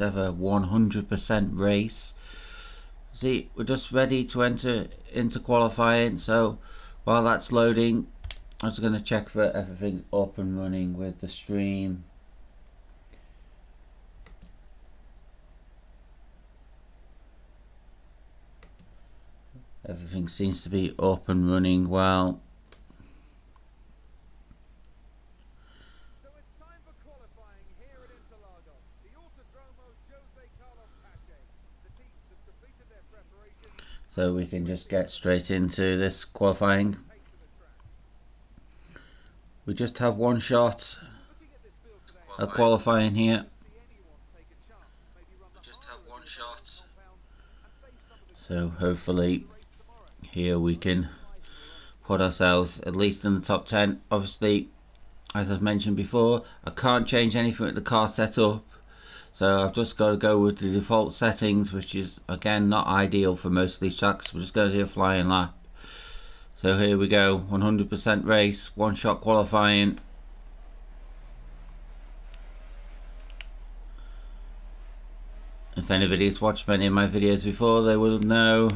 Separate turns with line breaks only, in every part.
ever 100% race. See, we're just ready to enter into qualifying, so while that's loading, I'm just going to check that everything's up and running with the stream. Everything seems to be up and running well.
So it's time for qualifying here at Interlagos, the Autodromo Jose Carlos Pache. The teams have completed their preparation.
So we can just get straight into this qualifying. We just have one shot at qualifying here. So hopefully here we can put ourselves at least in the top 10. Obviously, as I've mentioned before, I can't change anything with the car setup, so I've just got to go with the default settings, which is again not ideal for most of these tracks. We're just going to do a flying lap. So here we go, 100% race, one shot qualifying. If anybody's watched many of my videos before, they will know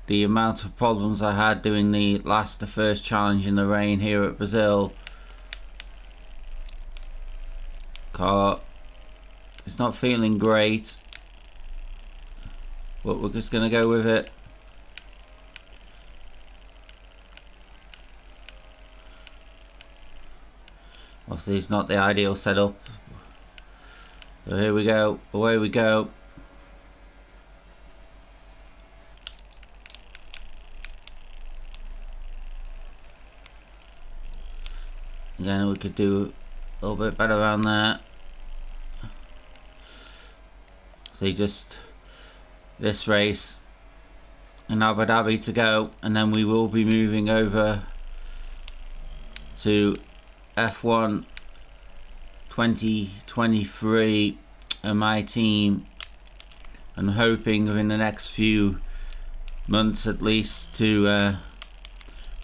the amount of problems I had doing the first challenge in the rain here at Brazil. Car, it's not feeling great, but we're just going to go with it. Obviously it's not the ideal setup. So here we go, away we go. Again, we could do a little bit better around there. See, just this race in Abu Dhabi to go, and then we will be moving over to F1 2023 and my team. I'm hoping within the next few months at least to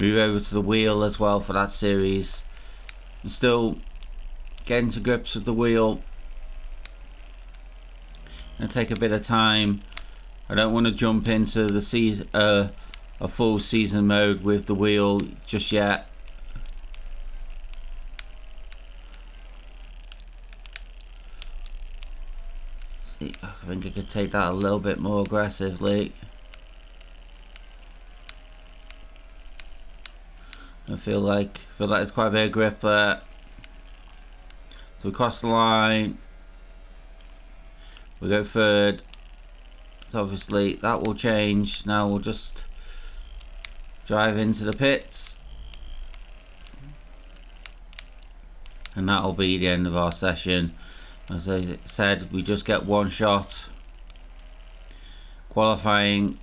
move over to the wheel as well for that series. I'm still getting to grips with the wheel. It'll take a bit of time. I don't want to jump into the season, a full season mode with the wheel just yet. See, I think I could take that a little bit more aggressively. I feel like there's quite a bit of grip there. So we cross the line. We go third. So obviously that will change. Now we'll just drive into the pits, and that'll be the end of our session. As I said, we just get one shot qualifying.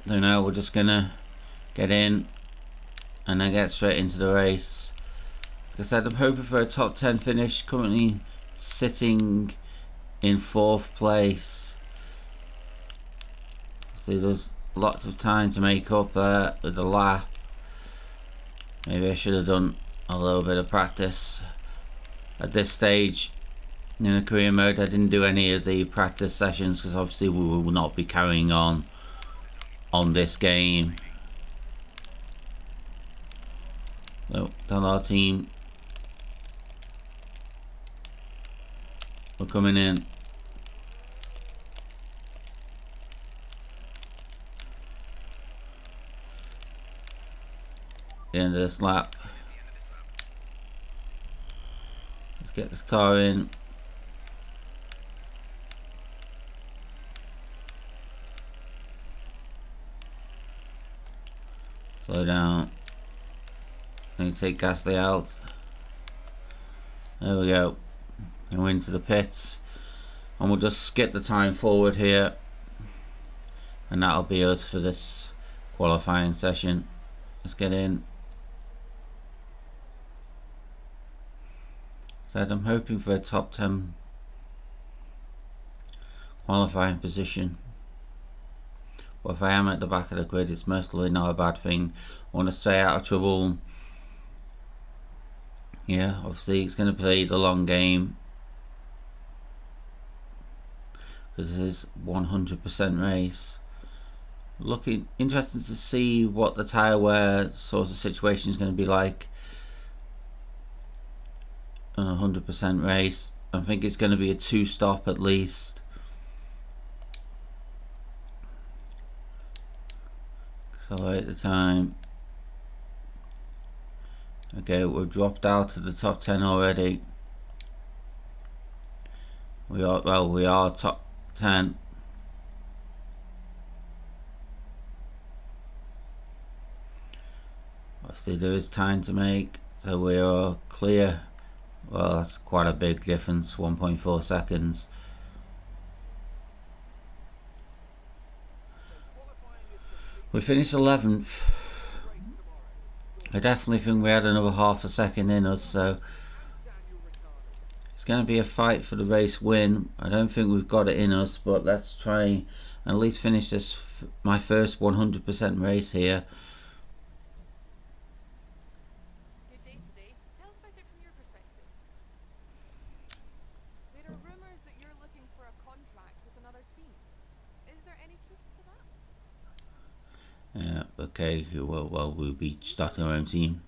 So now we're just gonna get in and then get straight into the race. Like I said, I'm hoping for a top 10 finish. Currently sitting in 4th place. See, there's lots of time to make up there with the lap. Maybe I should have done a little bit of practice at this stage in the career mode. I didn't do any of the practice sessions because obviously we will not be carrying on this game. So tell our team we're coming in. The end of this lap. Let's get this car in. Slow down. Then take Gasly out. There we go. And we're into the pits. And we'll just skip the time forward here. And that'll be us for this qualifying session. Let's get in. Said I'm hoping for a top 10 qualifying position. But if I am at the back of the grid, it's mostly not a bad thing. I want to stay out of trouble. Yeah, obviously it's going to play the long game. because it is 100% race. Looking interesting to see what the tyre wear sort of situation is going to be like on a 100% race. I think it's going to be a 2-stop at least. Accelerate the time. Okay, we've dropped out of the top 10 already. We are top 10. Obviously there is time to make, so we are clear. Well, that's quite a big difference, 1.4 seconds. We finished 11th. I definitely think we had another half a second in us, so it's going to be a fight for the race win. I don't think we've got it in us, but let's try and at least finish this, my first 100% race here.
Your day today. Tell us about it from your perspective. There are rumors that you're looking for a contract with another team. Is there any truth to that?
Yeah, okay, well, we'll be starting our own team.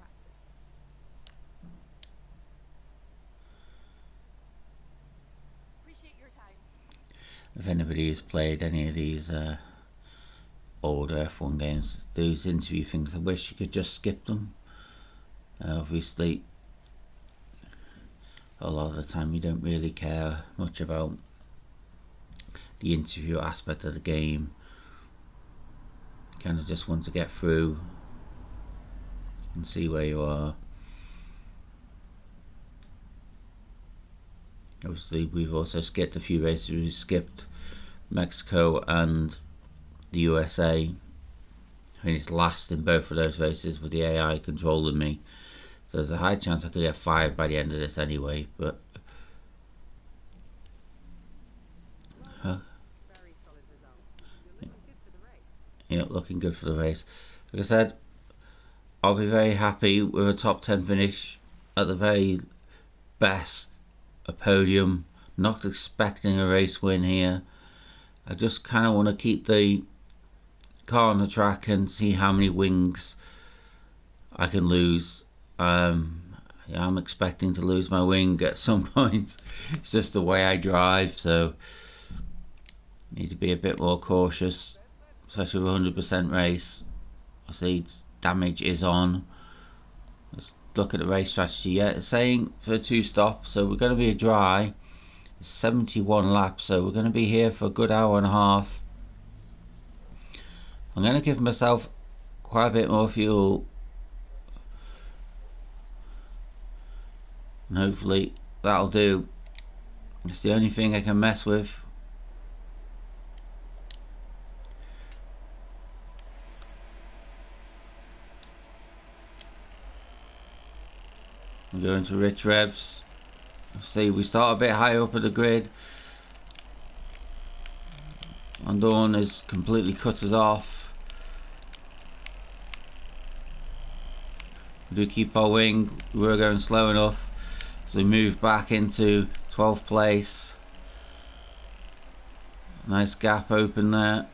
Appreciate your time.
If anybody has played any of these older F1 games, those interview things, I wish you could just skip them. Obviously, a lot of the time you don't really care much about the interview aspect of the game. Kind of just want to get through and see where you are. Obviously we've also skipped a few races. We've skipped Mexico and the USA. I finished last in both of those races with the AI controlling me, so there's a high chance I could get fired by the end of this anyway, but
Very solid result. You're looking good for the race.
yeah, looking good for the race. Like I said, I'll be very happy with a top 10 finish, at the very best a podium. Not expecting a race win here. I just kind of want to keep the car on the track and see how many wings I can lose. Yeah, I'm expecting to lose my wing at some point. It's just the way I drive, so need to be a bit more cautious, especially with 100% race. I see damage is on. Let's look at the race strategy. Yeah, it's saying for a 2-stop, so we're going to be a dry. It's 71 laps, so we're going to be here for a good hour and a half. I'm going to give myself quite a bit more fuel, and hopefully that'll do. It's the only thing I can mess with. I'm going to rich revs. See, we start a bit higher up at the grid. Dawn has completely cut us off. We do keep our wing. We were going slow enough, so we move back into 12th place. Nice gap open there.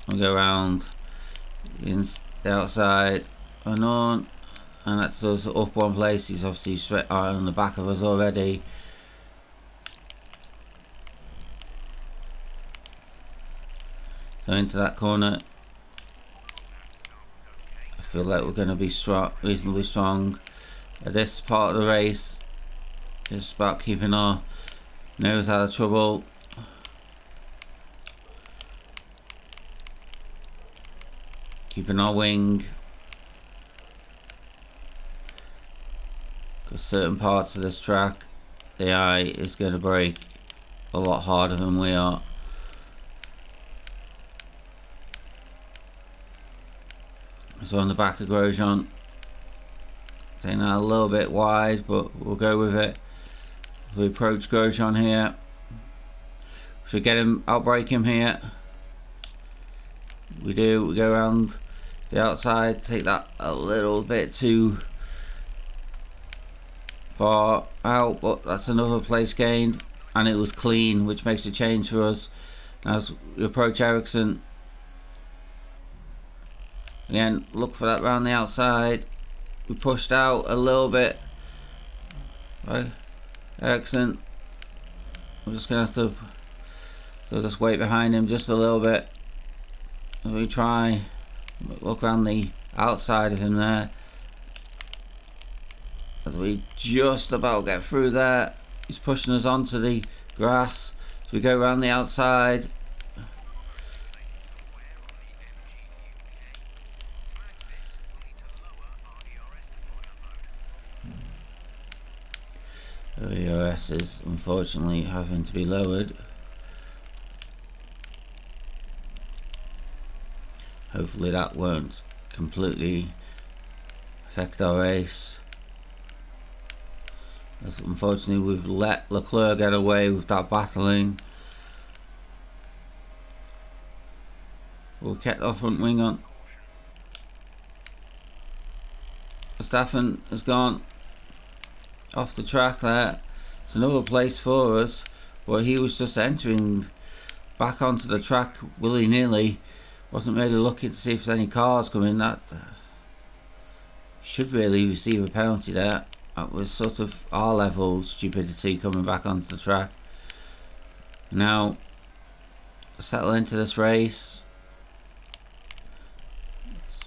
We'll go around in the outside and on, and that's us up one place. He's obviously straight on the back of us already. So into that corner, I feel like we're going to be strong, reasonably strong at this part of the race. Just about keeping our nose out of trouble. Keeping our wing. Because certain parts of this track, the eye is going to brake a lot harder than we are. So on the back of Grosjean, taking that a little bit wide, but we'll go with it. We approach Grosjean here. Should get him, outbrake him here. We do. We go around the outside, take that a little bit too far out, but that's another place gained. and it was clean, which makes a change for us. As we approach Ericsson, again, look for that round the outside. We pushed out a little bit. Right, Ericsson. I'm just gonna have to just wait behind him just a little bit. As we try look around the outside of him there. As we just about get through there, he's pushing us onto the grass. So we go around the outside. The ERS is unfortunately having to be lowered. Hopefully that won't completely affect our race. As unfortunately we've let Leclerc get away with that battling. We'll keep our front wing on. Verstappen has gone off the track there. It's another place for us, where he was just entering back onto the track willy-nilly. Wasn't really looking to see if there's any cars coming. That should really receive a penalty there. That was sort of our level stupidity coming back onto the track. Now settle into this race.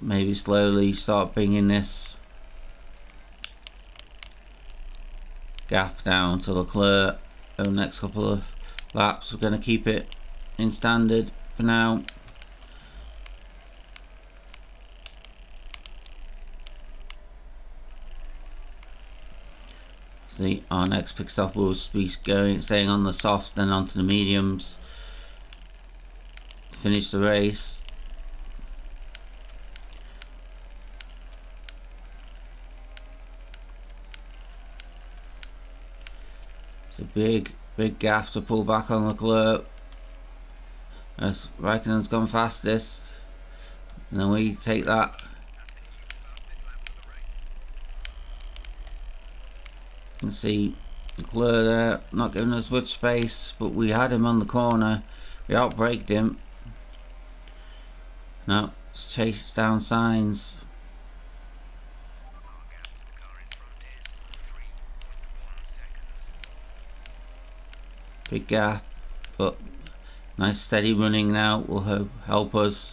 Maybe slowly start bringing this gap down to Leclerc over the next couple of laps. We're going to keep it in standard for now. See, our next pit stop will be staying on the softs, then onto the mediums to finish the race. It's a big gap to pull back on Leclerc, as Raikkonen's gone fastest, and then we take that. You can see Leclerc there, not giving us much space, but we had him on the corner. We outbraked him. Now let's chase down Sainz. Big gap, but nice steady running now will help us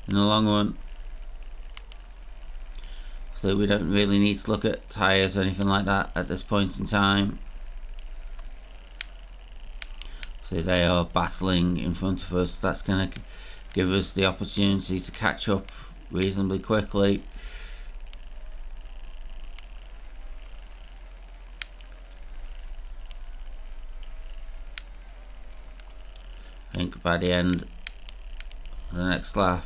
in the long run. So we don't really need to look at tyres or anything like that at this point in time. So they are battling in front of us. That's going to give us the opportunity to catch up reasonably quickly. I think by the end of the next lap,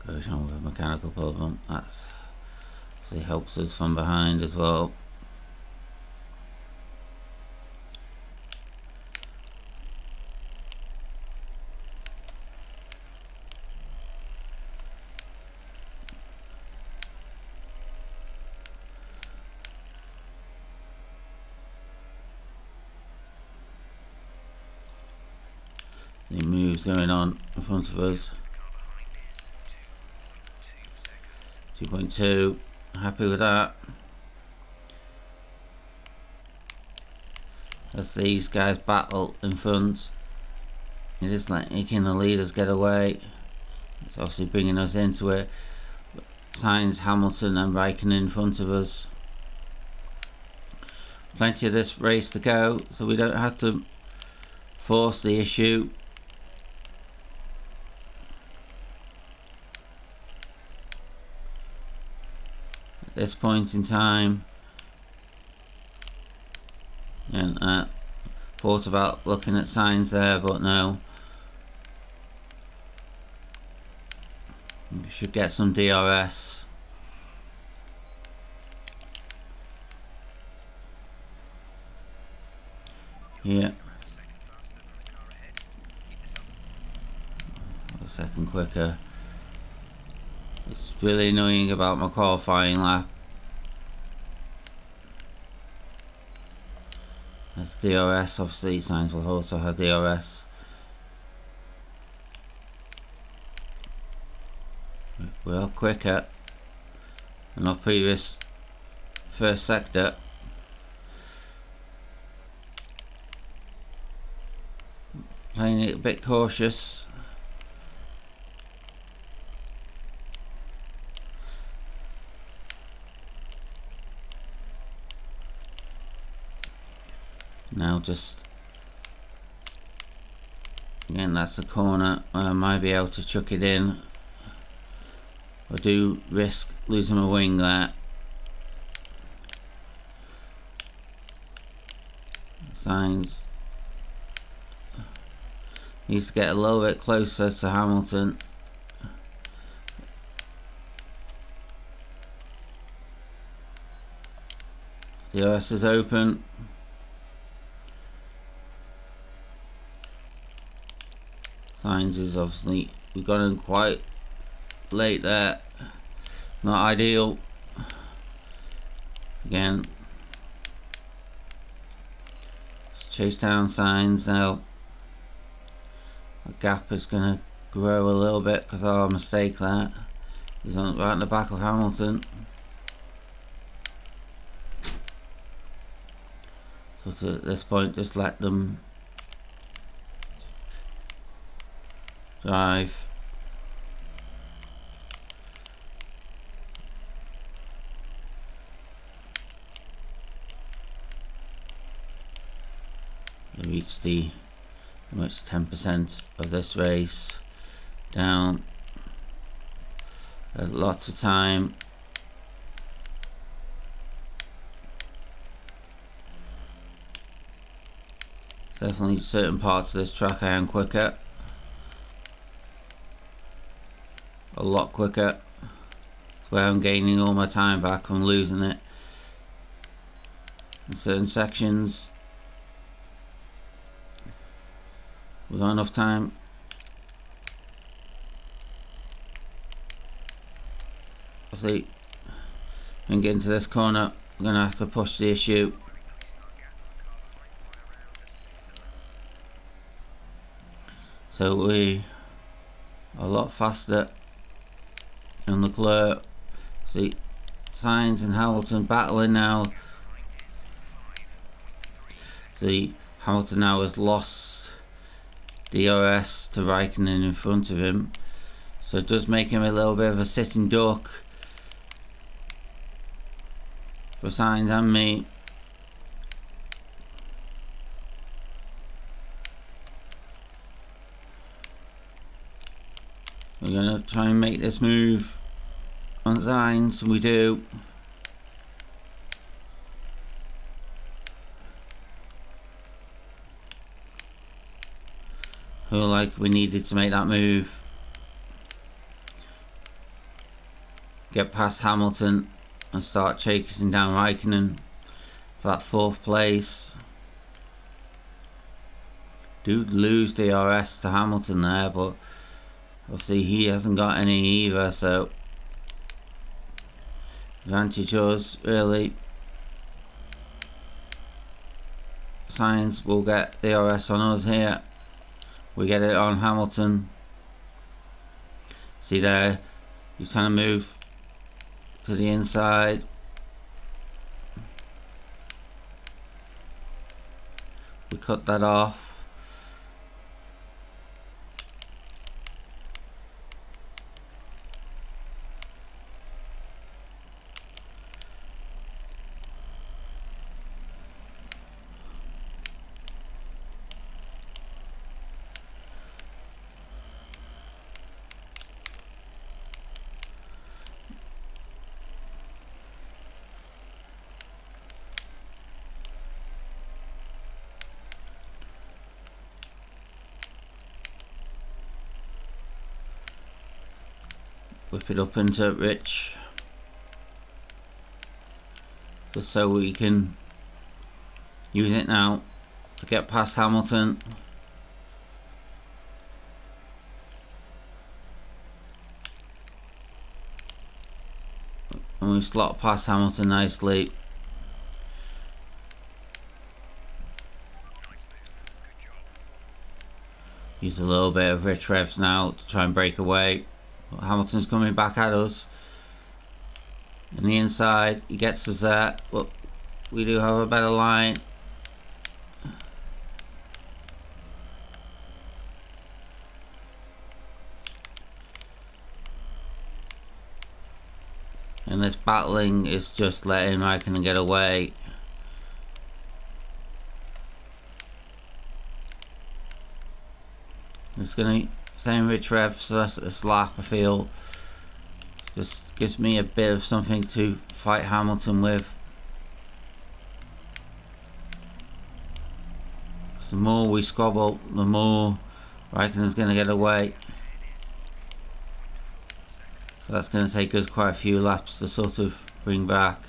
goes on with a mechanical problem. That actually helps us from behind as well. The moves going on in front of us. 2.2, happy with that. As these guys battle in front, it is like making the leaders get away. It's obviously bringing us into it. Sainz, Hamilton and Raikkonen in front of us. Plenty of this race to go, so we don't have to force the issue. At this point in time, and thought about looking at Sainz there, but no. We should get some DRS. Yeah, a second quicker. It's really annoying about my qualifying lap. That's DRS, obviously Sainz will also have DRS. We're quicker than our previous first sector. Playing it a bit cautious. Now just again, that's the corner where I might be able to chuck it in. I do risk losing my wing there. Sainz needs to get a little bit closer to Hamilton. The OS is open. Sainz is obviously, we got him quite late there. Not ideal. Again, let's chase down Sainz now. The gap is going to grow a little bit because of our mistake there. He's on right in the back of Hamilton. So at this point, just let them drive. We reached the almost 10% of this race down. Lots of time. Definitely certain parts of this track I am quicker. A lot quicker. That's where I'm gaining all my time back from losing it in certain sections. We've got enough time. Obviously, when we get into this corner, we're going to have to push the issue. So we are a lot faster in Leclerc. See, Sainz and Hamilton battling now. See, Hamilton now has lost DRS to Raikkonen in front of him, so it does make him a little bit of a sitting duck for Sainz and me. We're going to try and make this move on Sainz, and we do. Feel like we needed to make that move. Get past Hamilton and start chasing down Raikkonen for that 4th place. Do lose DRS to Hamilton there, but obviously he hasn't got any either, so advantage us really. Sainz will get DRS on us here. We get it on Hamilton. See there, he's trying to move to the inside. We cut that off. Whip it up into Rich, just so we can use it now to get past Hamilton. and we slot past Hamilton nicely. Use a little bit of rich revs now to try and break away. But Hamilton's coming back at us. On the inside, he gets us there, but we do have a better line. And this battling is just letting Raikkonen get away. It's going to same rich revs this lap, I feel. Just gives me a bit of something to fight Hamilton with. The more we squabble, the more Raikkonen's going to get away. So that's going to take us quite a few laps to sort of bring back.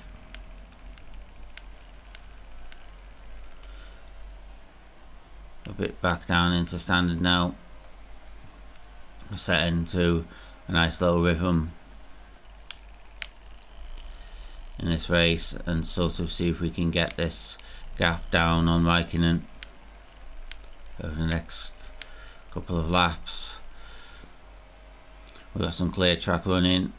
A bit back down into standard now. We're setting to a nice little rhythm in this race and sort of see if we can get this gap down on Raikkonen over the next couple of laps. We've got some clear track running.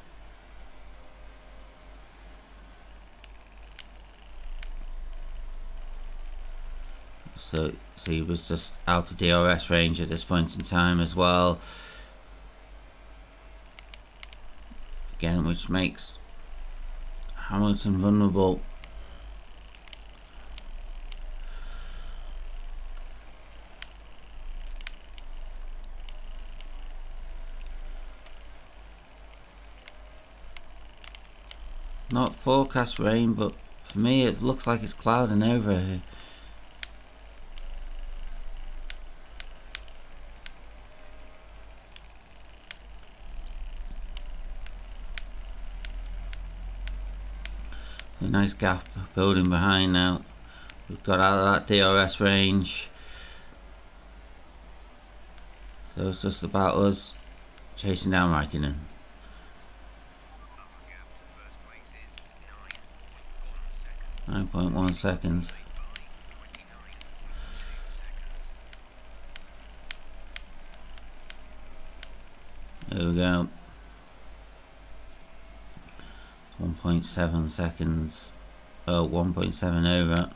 So he was just out of DRS range at this point in time as well. Again, which makes Hamilton vulnerable. Not forecast rain, but for me it looks like it's clouding over here. A nice gap building behind now. We've got out of that DRS range, so it's just about us chasing down Raikkonen. 9.1 seconds. There we go. 1.7 seconds. Oh, 1.7 over.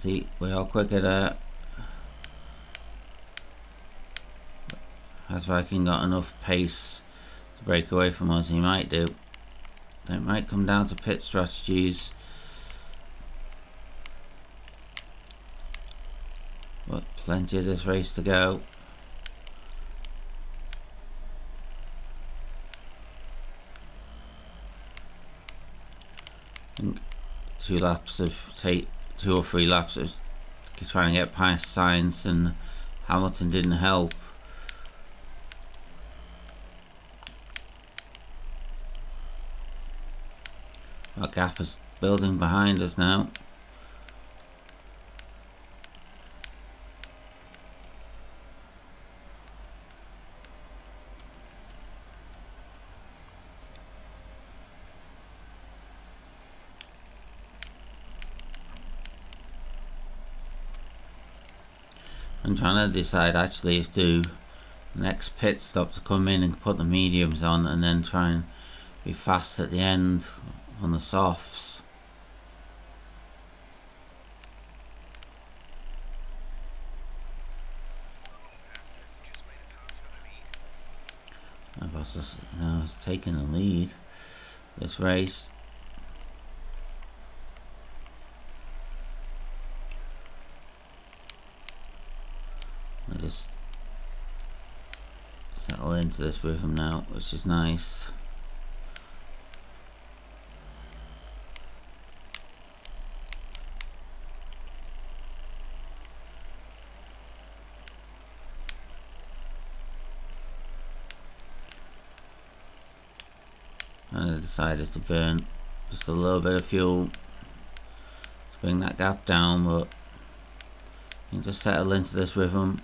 See, we are quicker there. Has Viking got enough pace to break away from us? He might do. It might come down to pit strategies. But plenty of this race to go. I think 2 or 3 laps of trying to get past Sainz, and Hamilton didn't help. Our gap is building behind us now. I'm trying to decide actually if to next pit stop to come in and put the mediums on and then try and be fast at the end on the softs. Bottas now is taking the lead this race. I just settle into this rhythm now, which is nice. And I decided to burn just a little bit of fuel to bring that gap down, but you can just settle into this rhythm.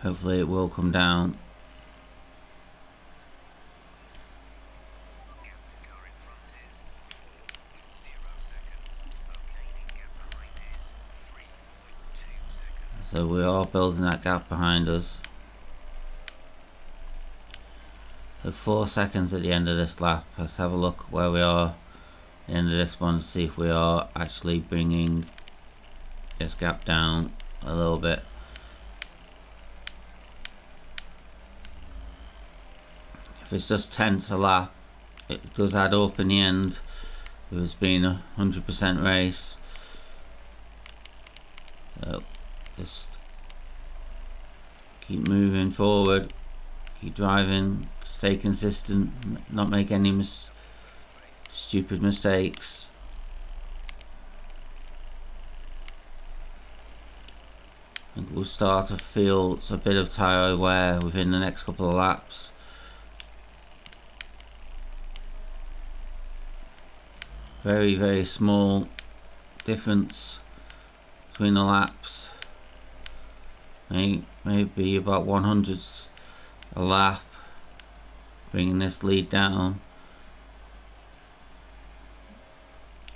Hopefully it will come down. So we are building that gap behind us. So 4 seconds at the end of this lap. Let's have a look where we are at the end of this one to see if we are actually bringing this gap down a little bit. If it's just tenths a lap, it does add up in the end. It was being a 100% race. So just keep moving forward, keep driving, stay consistent, not make any stupid mistakes. I think we'll start to feel a bit of tyre wear within the next couple of laps. Very, very small difference between the laps. Maybe about 100ths a lap, bringing this lead down.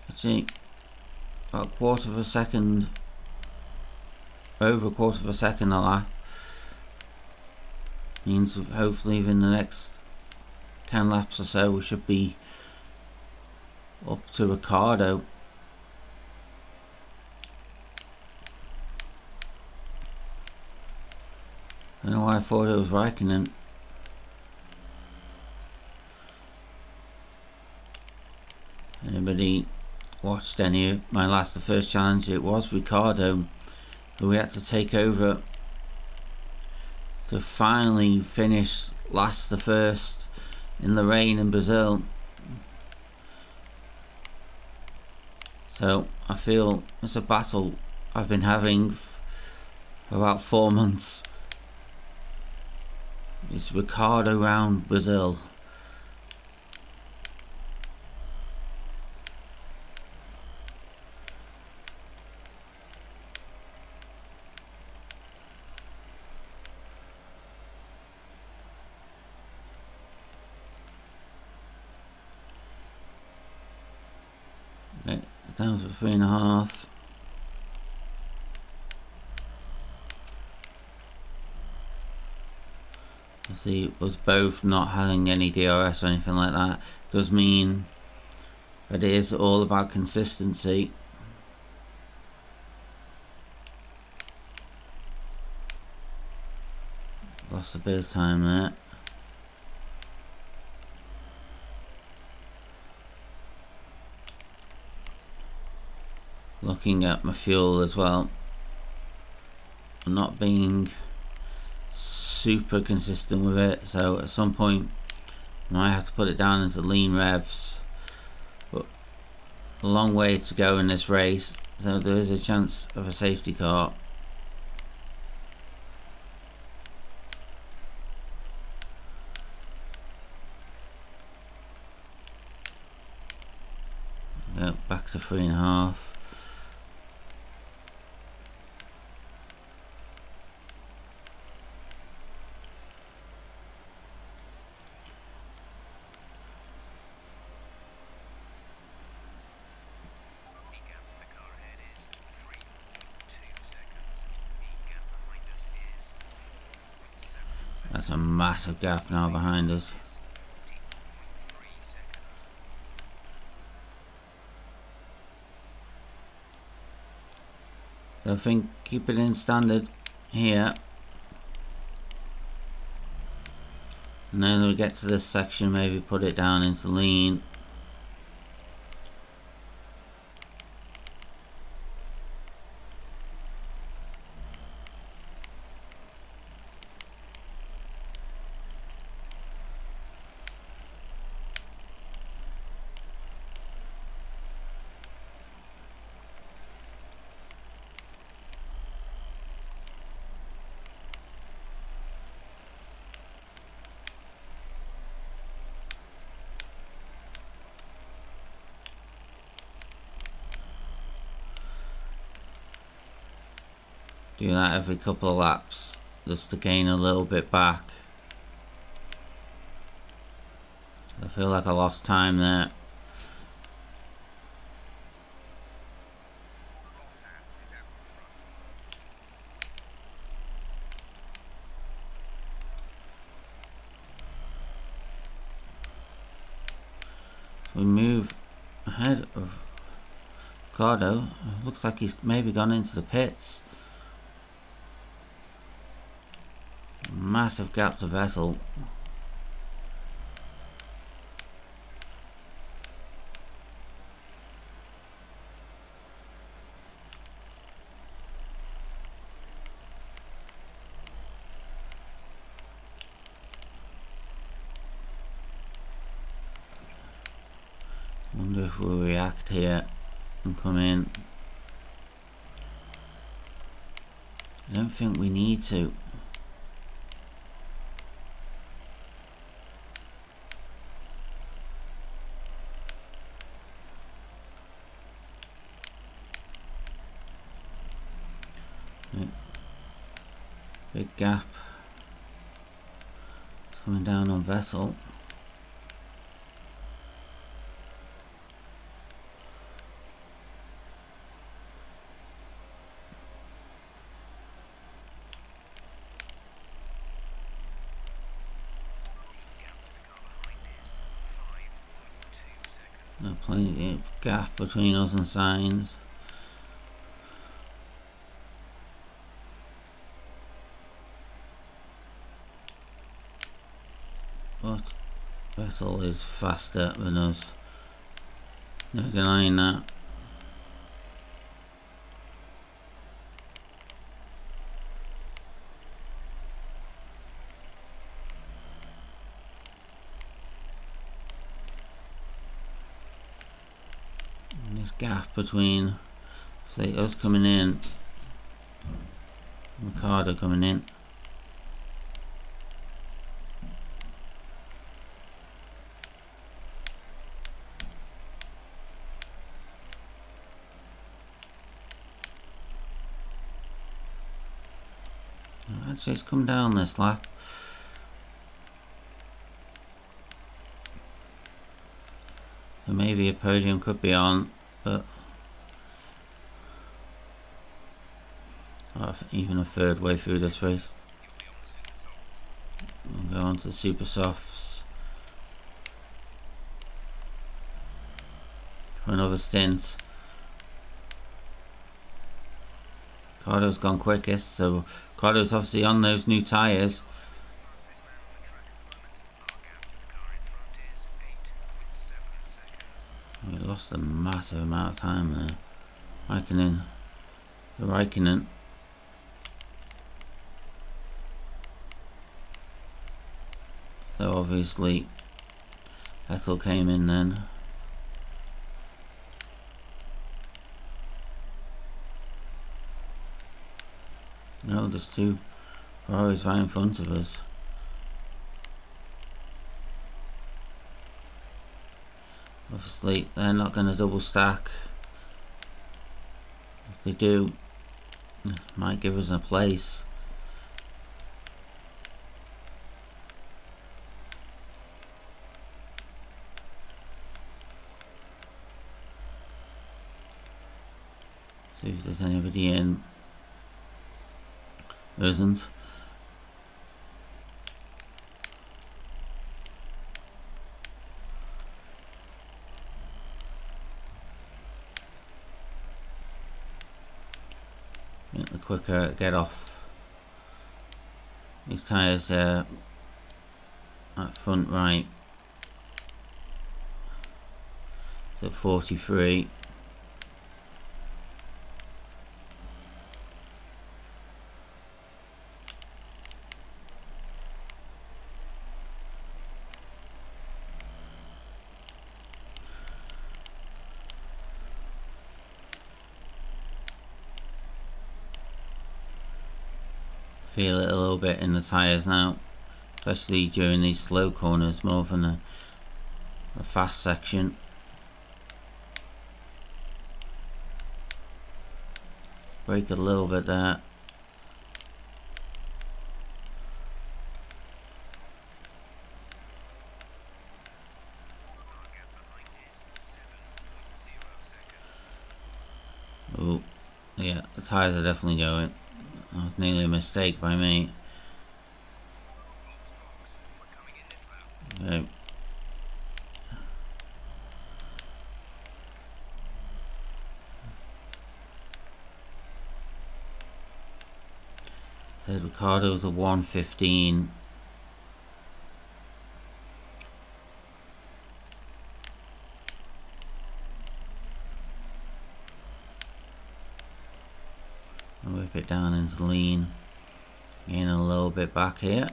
I think about a quarter of a second, over a quarter of a second a lap, means hopefully within the next 10 laps or so we should be up to Ricardo. I don't know why I thought it was Raikkonen. Anybody watched any of the first challenge? It was Ricardo who we had to take over to finally finish last the first in the rain in Brazil. So I feel it's a battle I've been having for about 4 months. It's Ricardo round Brazil. Okay, down to 3.5. See, us both not having any DRS or anything like that does mean that it is all about consistency. Lost a bit of time there. Looking at my fuel as well, I'm not being super consistent with it, so at some point I might have to put it down into lean revs, but a long way to go in this race, so there is a chance of a safety car. Yeah, back to 3.5. That's a massive gap now behind us. So I think keep it in standard here, and then when we get to this section maybe put it down into lean. Do that every couple of laps just to gain a little bit back. I feel like I lost time there. We move ahead of Ricardo. Looks like he's maybe gone into the pits. Massive gap to Vettel. Wonder if we'll react here and come in. I don't think we need to. Big gap. It's coming down on Vettel. There's plenty of gap between us and Sainz. But Vettel is faster than us. No denying that. And this gap between, say, us coming in and Ricardo coming in. Actually, it's come down this lap. So maybe a podium could be on, but even a third way through this race. We'll go on to the super softs for another stint. Ricardo's gone quickest, so Ricardo's obviously on those new tyres. We lost a massive amount of time there. Raikkonen. So obviously Vettel came in then. No, there's two Ferraris right in front of us. Obviously they're not going to double stack. If they do, it might give us a place. See if there's anybody in. There isn't. The quicker get off these tyres at front right. So 43. Feel it a little bit in the tyres now, especially during these slow corners more than a fast section. Brake a little bit there. Oh, yeah, the tyres are definitely going. That was nearly a mistake by me. Okay. said Ricardo's a 115. I'll whip it down into lean. Gain a little bit back here.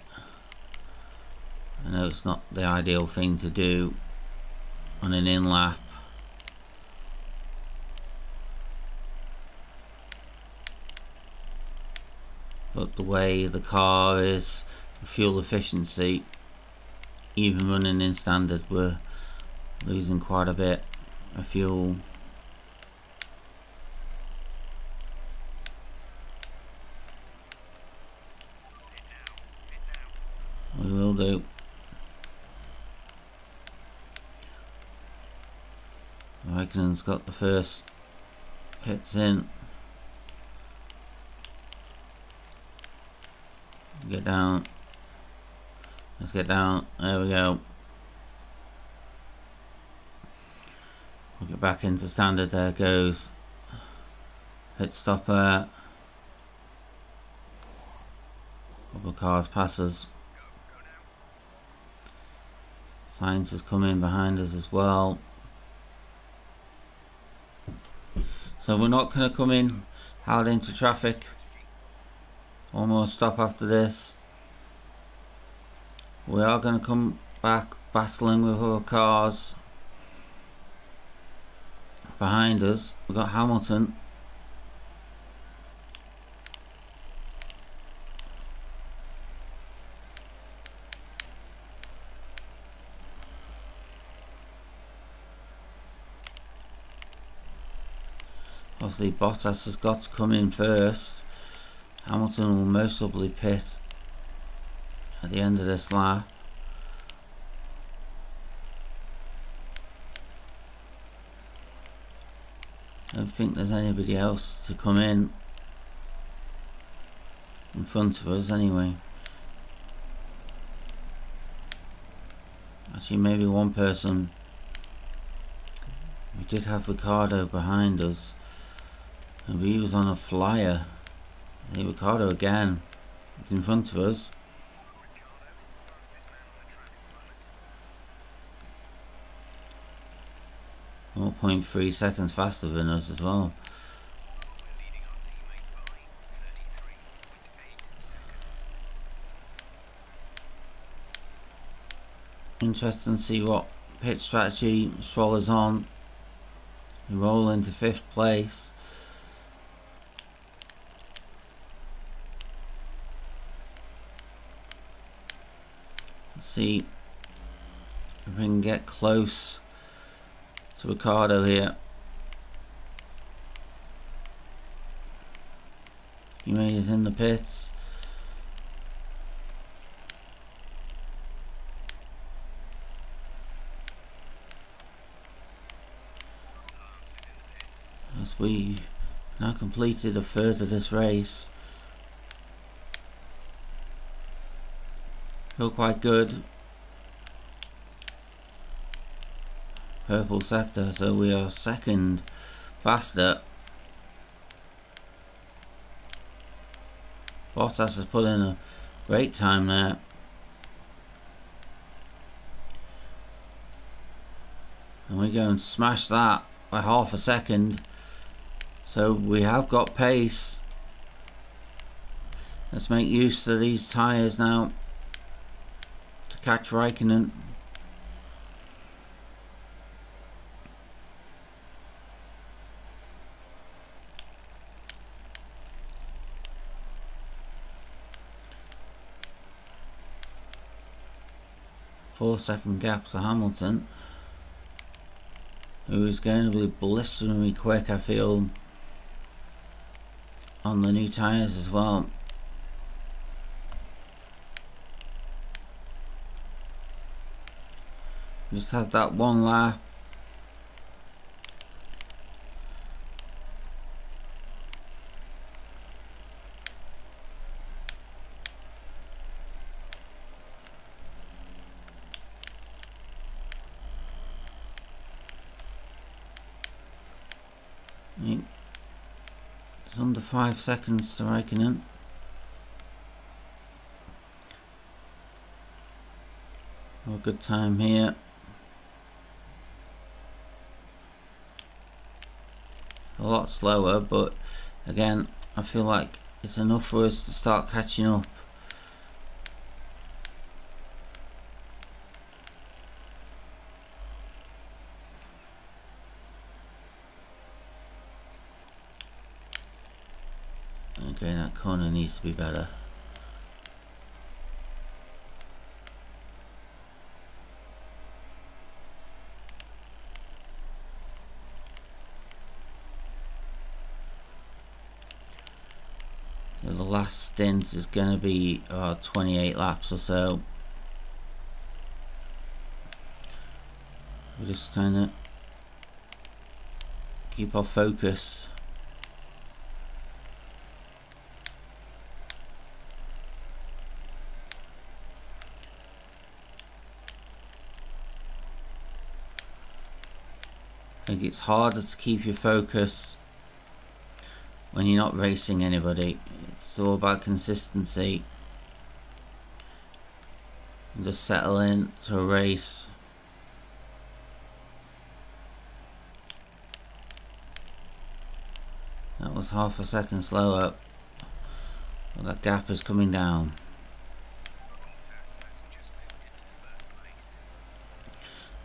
I know it's not the ideal thing to do on an in lap, but the way the car is, fuel efficiency, even running in standard, we're losing quite a bit of fuel. We will do. Raikkonen's got the first hits in. Get down. Let's get down. There we go. We'll get back into standard. There goes. Hit stop there. Couple of cars pass us. Sainz is coming behind us as well. So we're not going to come in hard into traffic. One more stop after this. We are going to come back battling with other cars behind us. We've got Hamilton. Obviously Bottas has got to come in first. Hamilton will most probably pit at the end of this lap. I don't think there's anybody else to come in front of us anyway. Actually, maybe one person. We did have Ricardo behind us, and he was on a flyer. I think Ricardo again is in front of us. 0.3 seconds faster than us as well. Interesting to see what pit strategy Stroll is on. We roll into 5th place. Let's see if we can get close to Ricardo here. He made it in the pits. As we now completed a third of this race. Feel quite good. Purple sector, so we are second faster. Bottas has put in a great time there. And we go and smash that by half a second. So we have got pace. Let's make use of these tyres now to catch Raikkonen. Four-second gap to Hamilton, who is going to be blisteringly quick, I feel, on the new tyres as well. Just had that one lap. It's under 5 seconds to Raikkonen. A good time here. A lot slower, but again, I feel like it's enough for us to start catching up. Okay, that corner needs to be better. So the last stint is going to be 28 laps or so. We're just trying to keep our focus. I think it's harder to keep your focus when you're not racing anybody. It's all about consistency and just settle in to a race. That was half a second slower, but that gap is coming down.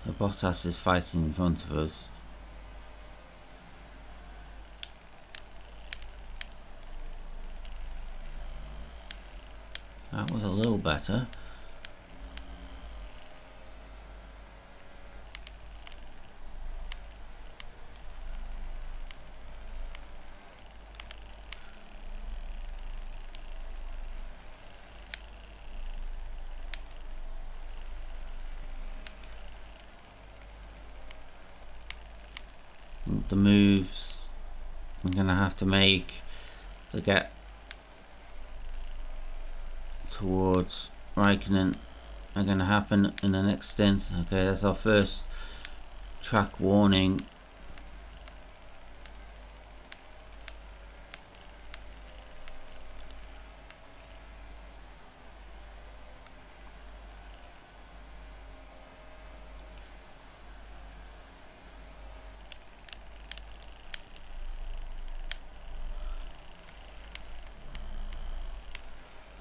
The Bottas is fighting in front of us. That was a little better. The moves I'm gonna have to make to get towards Raikkonen are gonna happen in the next stint. Okay, that's our first track warning.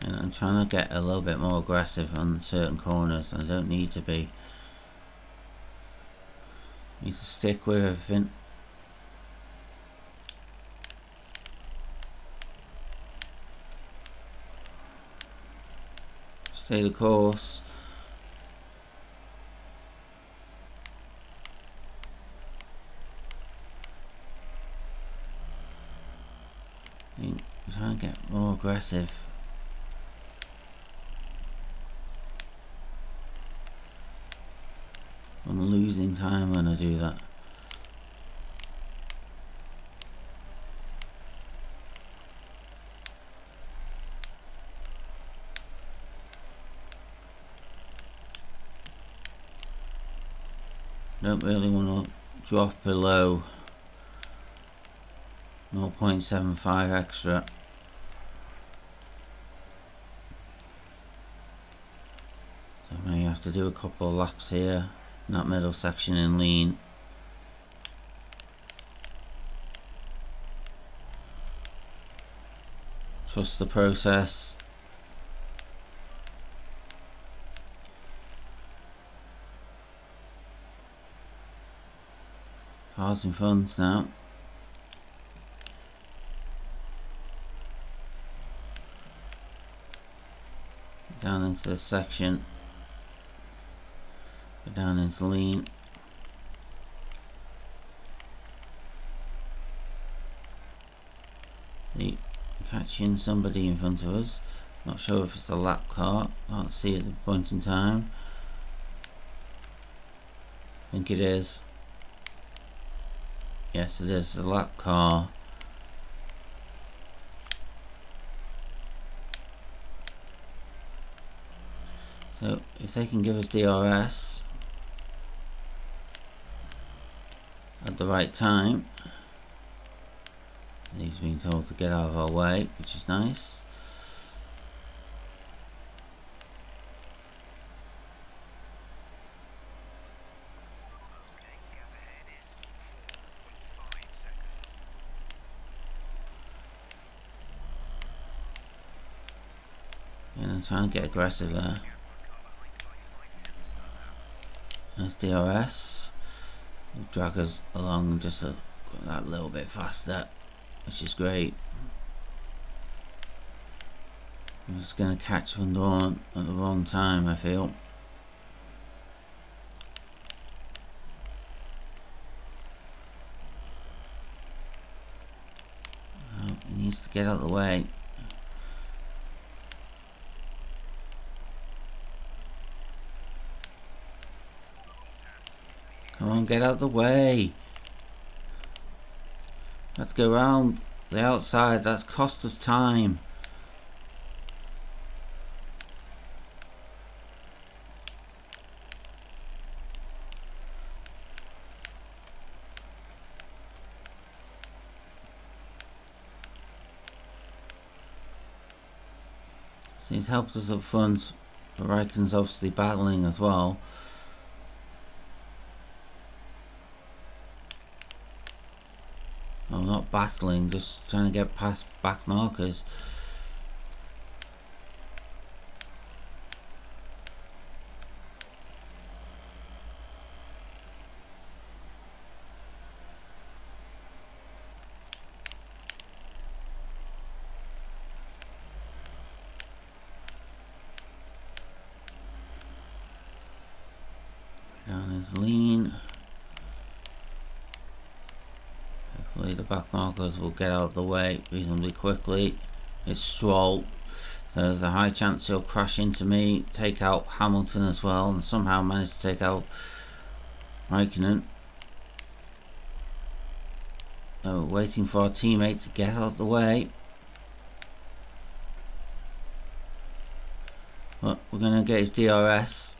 And I'm trying to get a little bit more aggressive on certain corners. I don't need to be. I need to stick with everything. Stay the course. I'm trying to get more aggressive. I'm losing time when I do that. Don't really want to drop below 0.75 extra. So I may have to do a couple of laps here in that middle section in lean. Trust the process. Cars in front now. Down into this section. Go down into lean. See, catching somebody in front of us. Not sure if it's a lap car. Can't see at the point in time. I think it is. Yes, it is a lap car. So if they can give us DRS at the right time, he's being told to get out of our way, which is nice. trying to get aggressive there. There's DRS. We'll drag us along just that little bit faster, which is great. I'm just going to catch Van Dorn at the wrong time, I feel. Oh, he needs to get out of the way. Come on, get out of the way. Let's go around the outside. That's cost us time. So he's helped us up front. But Raikkonen's obviously battling as well. I'm not battling, just trying to get past back markers. Down is lean. Hopefully the back markers will get out of the way reasonably quickly. It's Stroll. There's a high chance he'll crash into me, take out Hamilton as well, and somehow manage to take out Raikkonen. So waiting for our teammate to get out of the way. But we're going to get his DRS.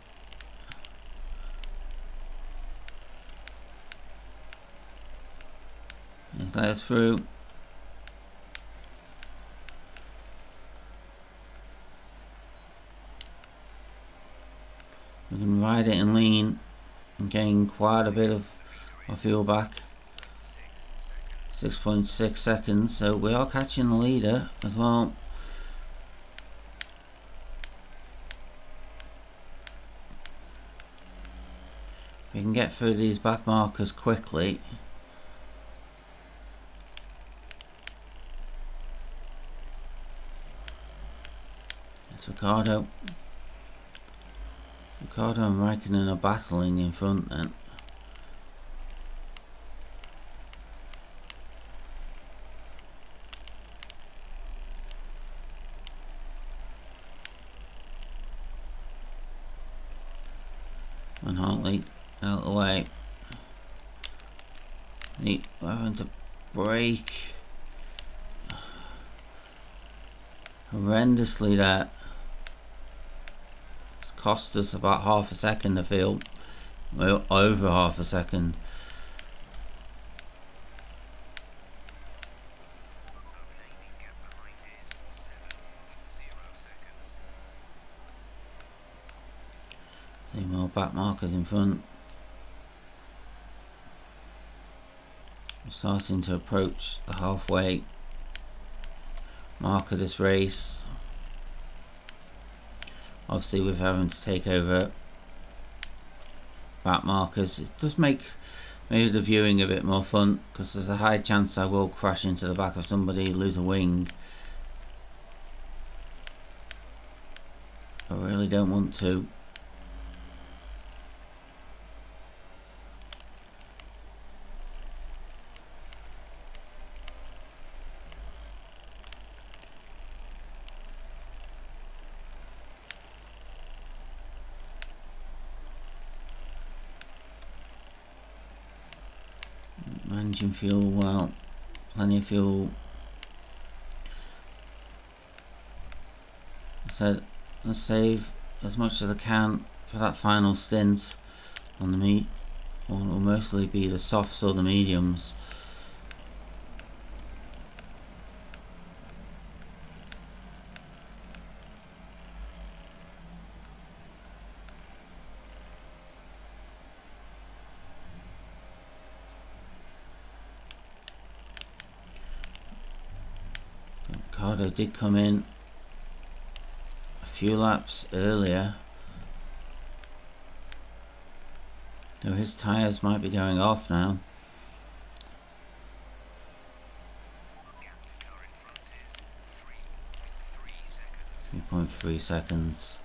He's let us through. We can ride it and lean and gain quite a bit of our fuel back. 6.6 seconds, so we are catching the leader as well. We can get through these back markers quickly. It's Ricardo. Ricardo and Raikkonen are battling in front then. And Hartley out of the way. We're having to brake horrendously there. It's cost us about half a second, I feel. Well, over half a second. See more back markers in front. We're starting to approach the halfway mark of this race. Obviously with having to take over back markers, it does make maybe the viewing a bit more fun, because there's a high chance I will crash into the back of somebody, lose a wing. I really don't want to. Managing fuel well, plenty of fuel. So let's save as much as I can for that final stint on the meat, or it will mostly be the softs or the mediums. Ricardo did come in a few laps earlier. Though his tyres might be going off now.
Gap to car in front is 3.3 seconds.
3.3 seconds.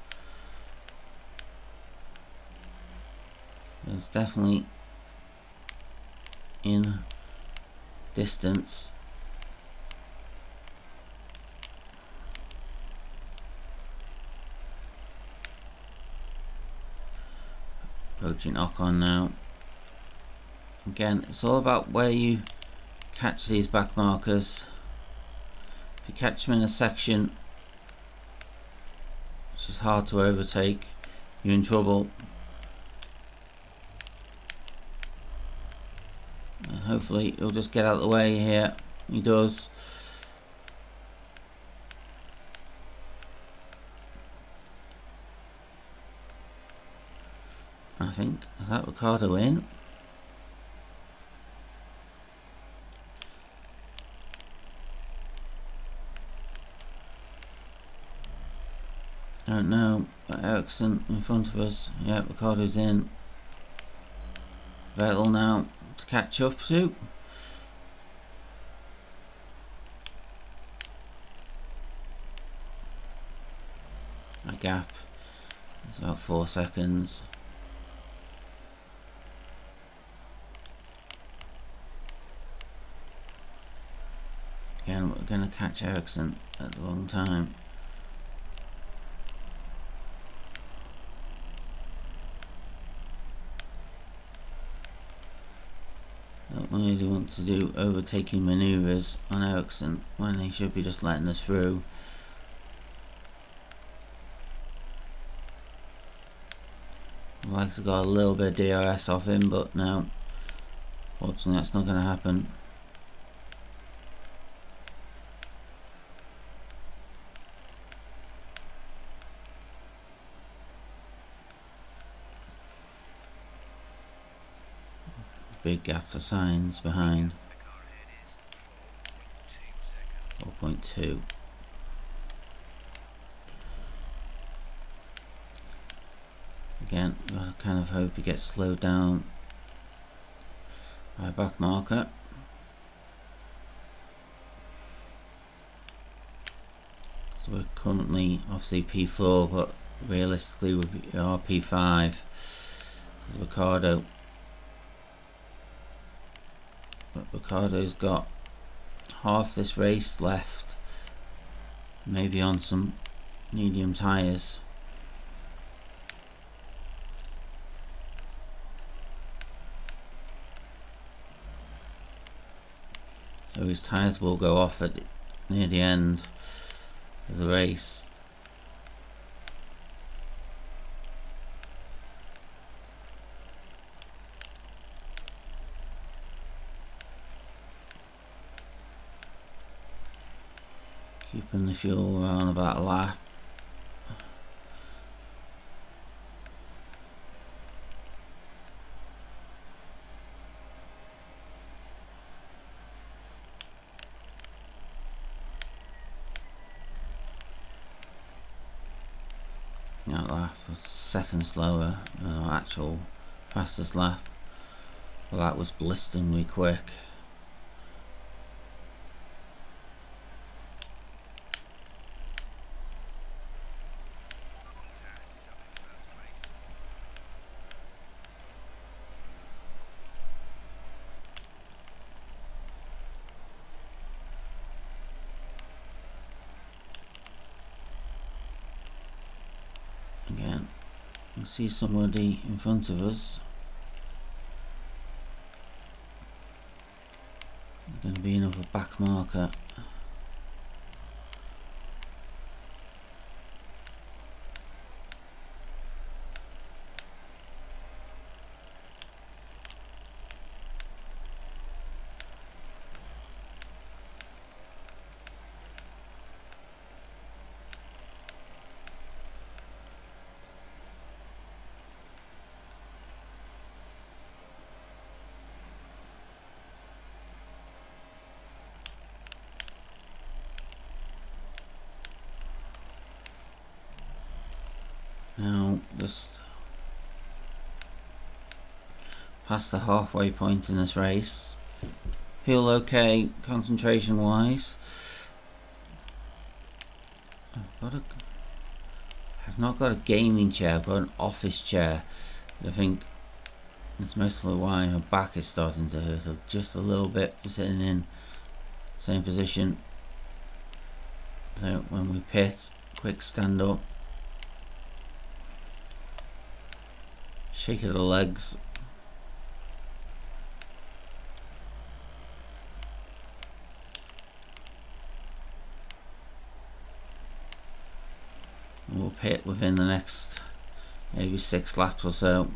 It's definitely in distance. Approaching Ocon now. Again, it's all about where you catch these back markers. If you catch them in a section which is hard to overtake, you're in trouble. And hopefully he'll just get out of the way here. He does. I think, is that Ricardo in? I don't know, but Ericsson in front of us. Yeah, Ricardo's in. Vettel now to catch up to. A gap. It's about 4 seconds. Again, we're going to catch Ericsson at the wrong time. Don't really want to do overtaking manoeuvres on Ericsson when he should be just letting us through. I'd like to got a little bit of DRS off him, but no, fortunately that's not going to happen. Big gap to Sainz behind. 4.2. Again, I kind of hope he gets slowed down by a back marker. So we're currently obviously P4, but realistically we are P5 because Ricardo. But Ricardo's got half this race left, maybe on some medium tyres. So his tyres will go off at near the end of the race. Keeping the fuel around about a lap. That lap was a second slower than our actual fastest lap, but that was blisteringly quick. Again, we see somebody in front of us. There's going to be another back marker. just past the halfway point in this race. Feel okay concentration wise. I've not got a gaming chair, I've got an office chair. I think that's mostly why my back is starting to hurt just a little bit for sitting in the same position. So when we pit, quick stand up, shake of the legs, and we'll pit within the next maybe 6 laps or so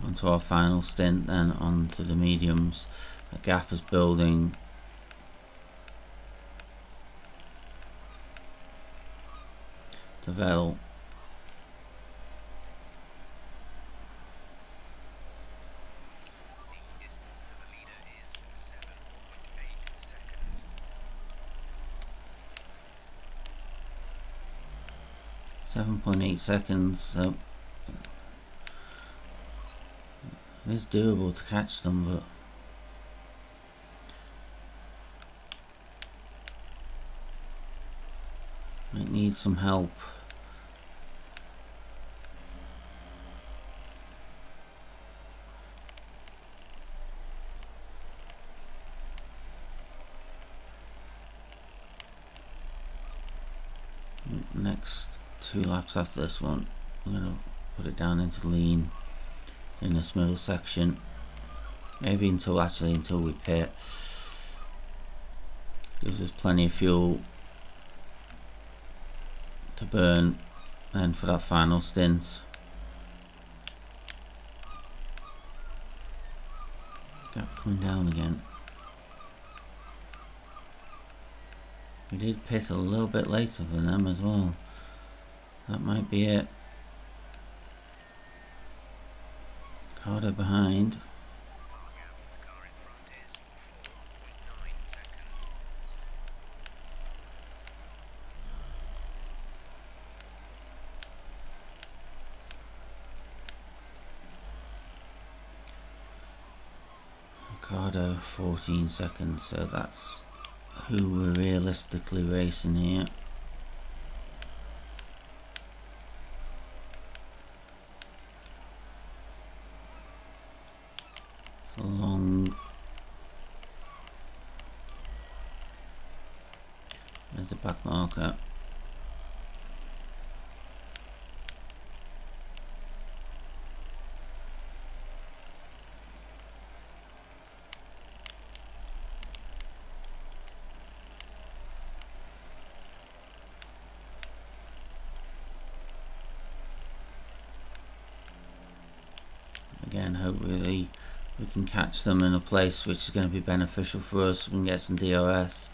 onto our final stint, then onto the mediums. The gap is building. To Vettel.
The distance to the leader is 7.8 seconds.
7.8 seconds, so it is doable to catch them, but might need some help. Next 2 laps after this one, I'm going to put it down into lean in this middle section, maybe until we pit. Gives us plenty of fuel to burn and for that final stint. Gap coming down again. We did pit a little bit later than them as well. That might be it. Carter behind. Ricardo 14 seconds, so that's who we're realistically racing here. It's a long, there's the back marker. Again, hopefully we can catch them in a place which is going to be beneficial for us. We can get some DRS.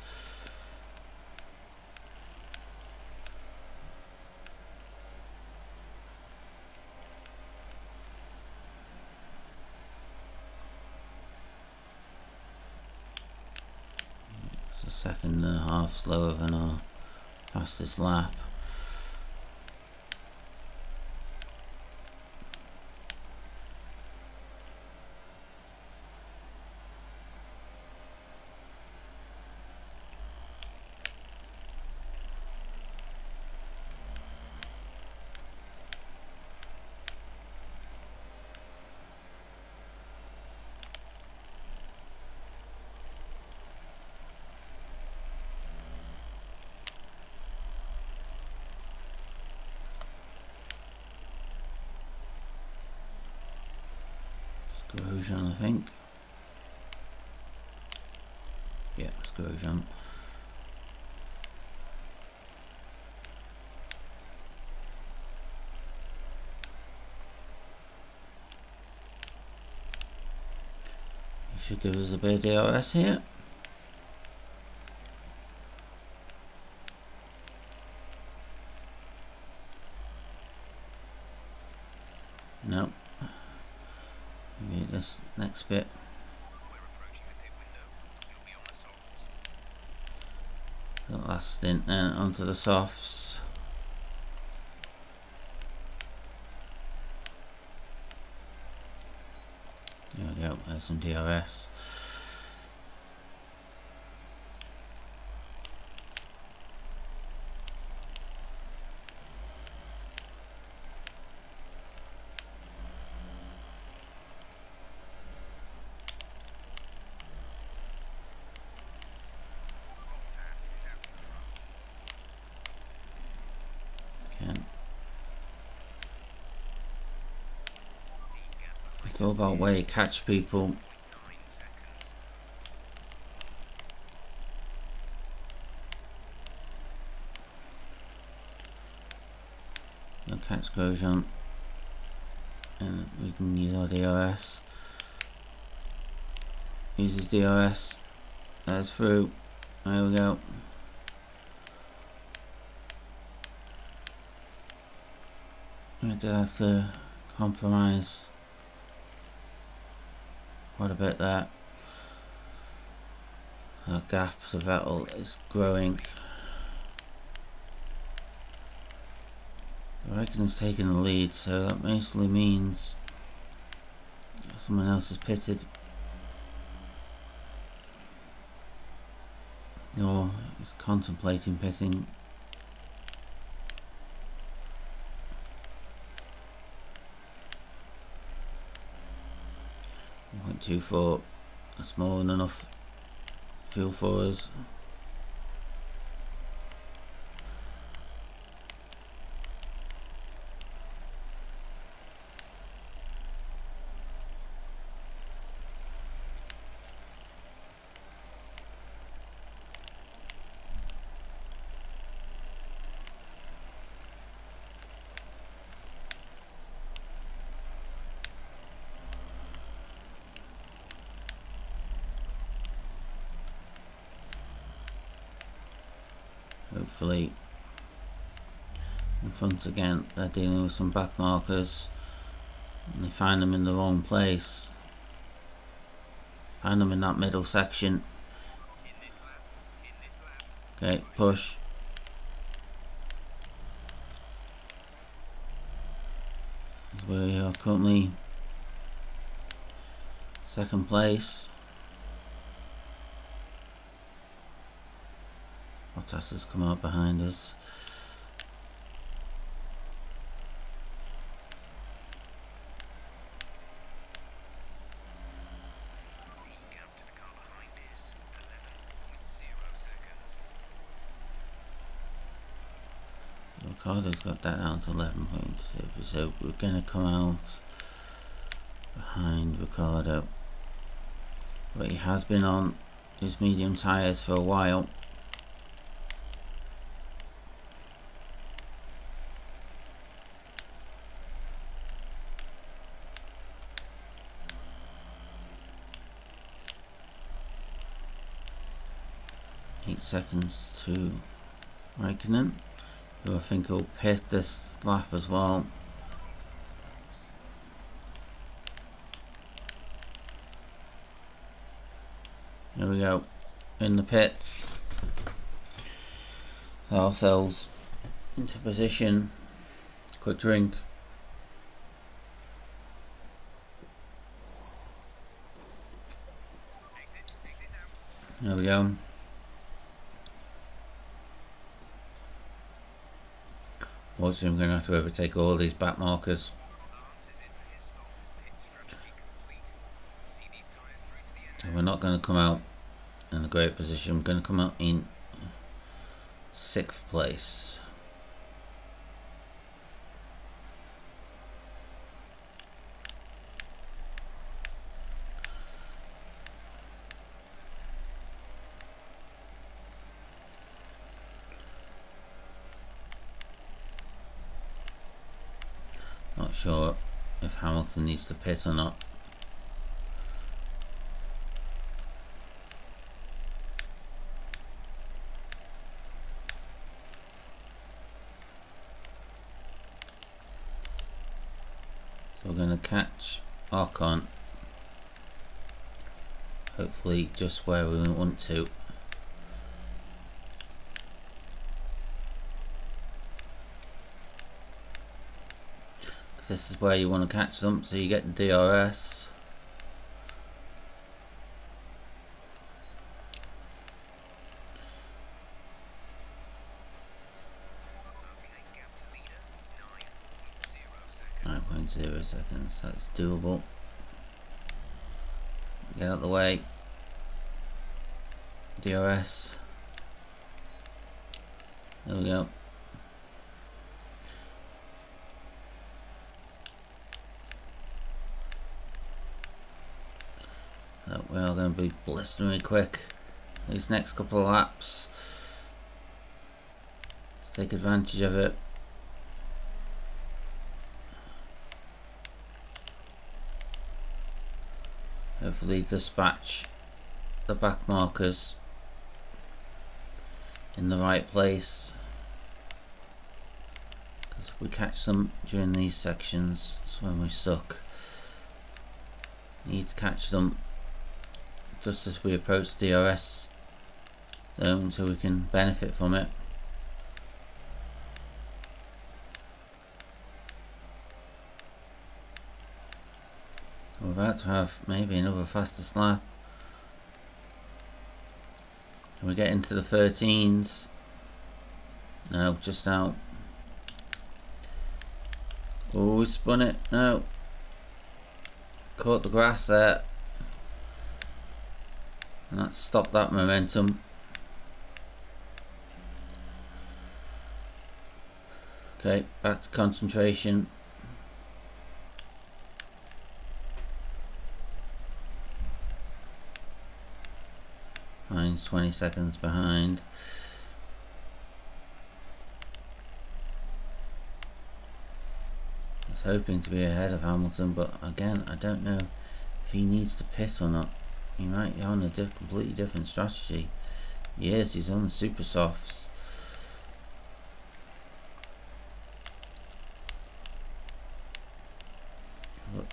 It's a 1.5 seconds slower than our fastest lap. Grosjean, I think. Yeah, it's Grosjean. He should give us a bit of DRS here. No. Maybe this next bit. The last stint then onto the softs. there's some DRS. It's all about where you catch people. No catch Grosjean, and we can use our DRS. Uses DRS. That's through. There we go. We did have to compromise quite a bit there. Our gap to Vettel is growing. I reckon he's taking the lead, so that basically means someone else is pitted. Or is contemplating pitting. .24, that's more than enough fuel for us. Hopefully, in front again, they're dealing with some back markers and they find them in the wrong place. Find them in that middle section. Okay, push. We are currently second place. Bottas has come out behind us. Ricardo's got that down to 11.2, so we're going to come out behind Ricardo. But he has been on his medium tyres for a while. Seconds to Raikkonen, who I think will pit this lap as well. Here we go, in the pits. Ourselves into position. Quick drink. There we go. Also, I'm going to have to overtake all these back markers. So we're not going to come out in a great position. We're going to come out in 6th place. Not sure if Hamilton needs to pit or not. So we're going to catch Ocon, hopefully just where we want to. This is where you want to catch them, so you get the DRS. 9.0 seconds, that's doable. Get out of the way. DRS. There we go. So we are going to be blisteringly quick these next couple of laps. Let's take advantage of it. Hopefully dispatch the back markers in the right place, because if we catch them during these sections, it's when we suck. Need to catch them just as we approach the DRS zone so we can benefit from it. We're about to have maybe another fastest lap. Can we get into the 13s? No, just out. Oh, we spun it. No. Caught the grass there. And that stopped that momentum. Okay, back to concentration. Mine's 20 seconds behind. I was hoping to be ahead of Hamilton, but again, I don't know if he needs to pit or not. He might be on a completely different strategy. Yes, he's on the super softs. But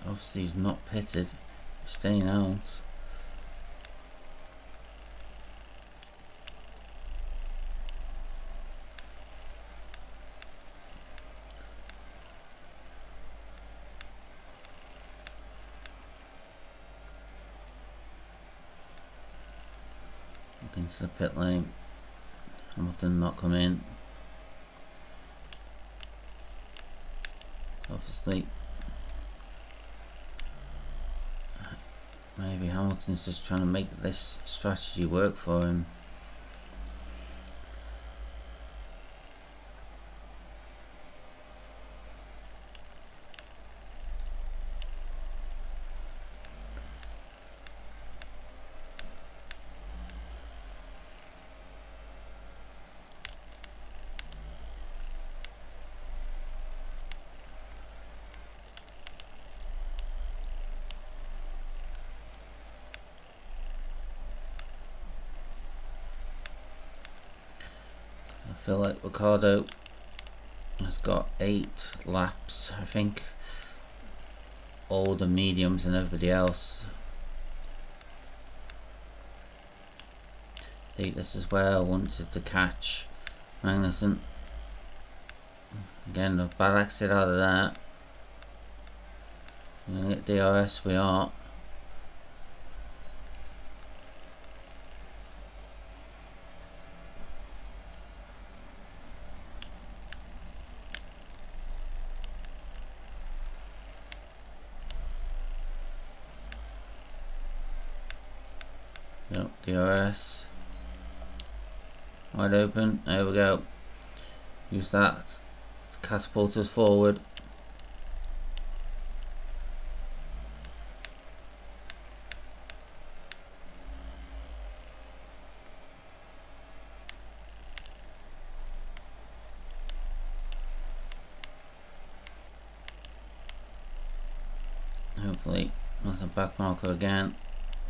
obviously he's not pitted, he's staying out. Into the pit lane. Hamilton not come in. Obviously, maybe Hamilton's just trying to make this strategy work for him. I feel like Ricardo has got 8 laps, I think. All the mediums and everybody else. I think this is where I wanted to catch Magnussen. Again, a bad exit out of that. We're going to get DRS, we are. Yep, DRS. Wide open, there we go. Use that to catapult us forward. Hopefully, not a back marker again.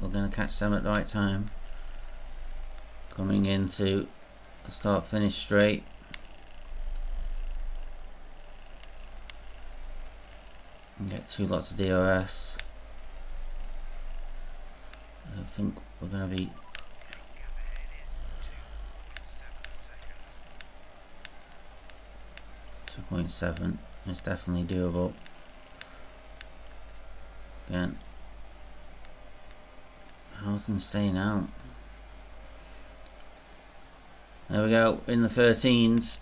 We're going to catch them at the right time. Coming into a start finish straight. And get 2 lots of DRS. I don't think we're going to be 2.7. It's definitely doable. Again, Hamilton's staying out. There we go, in the 13s.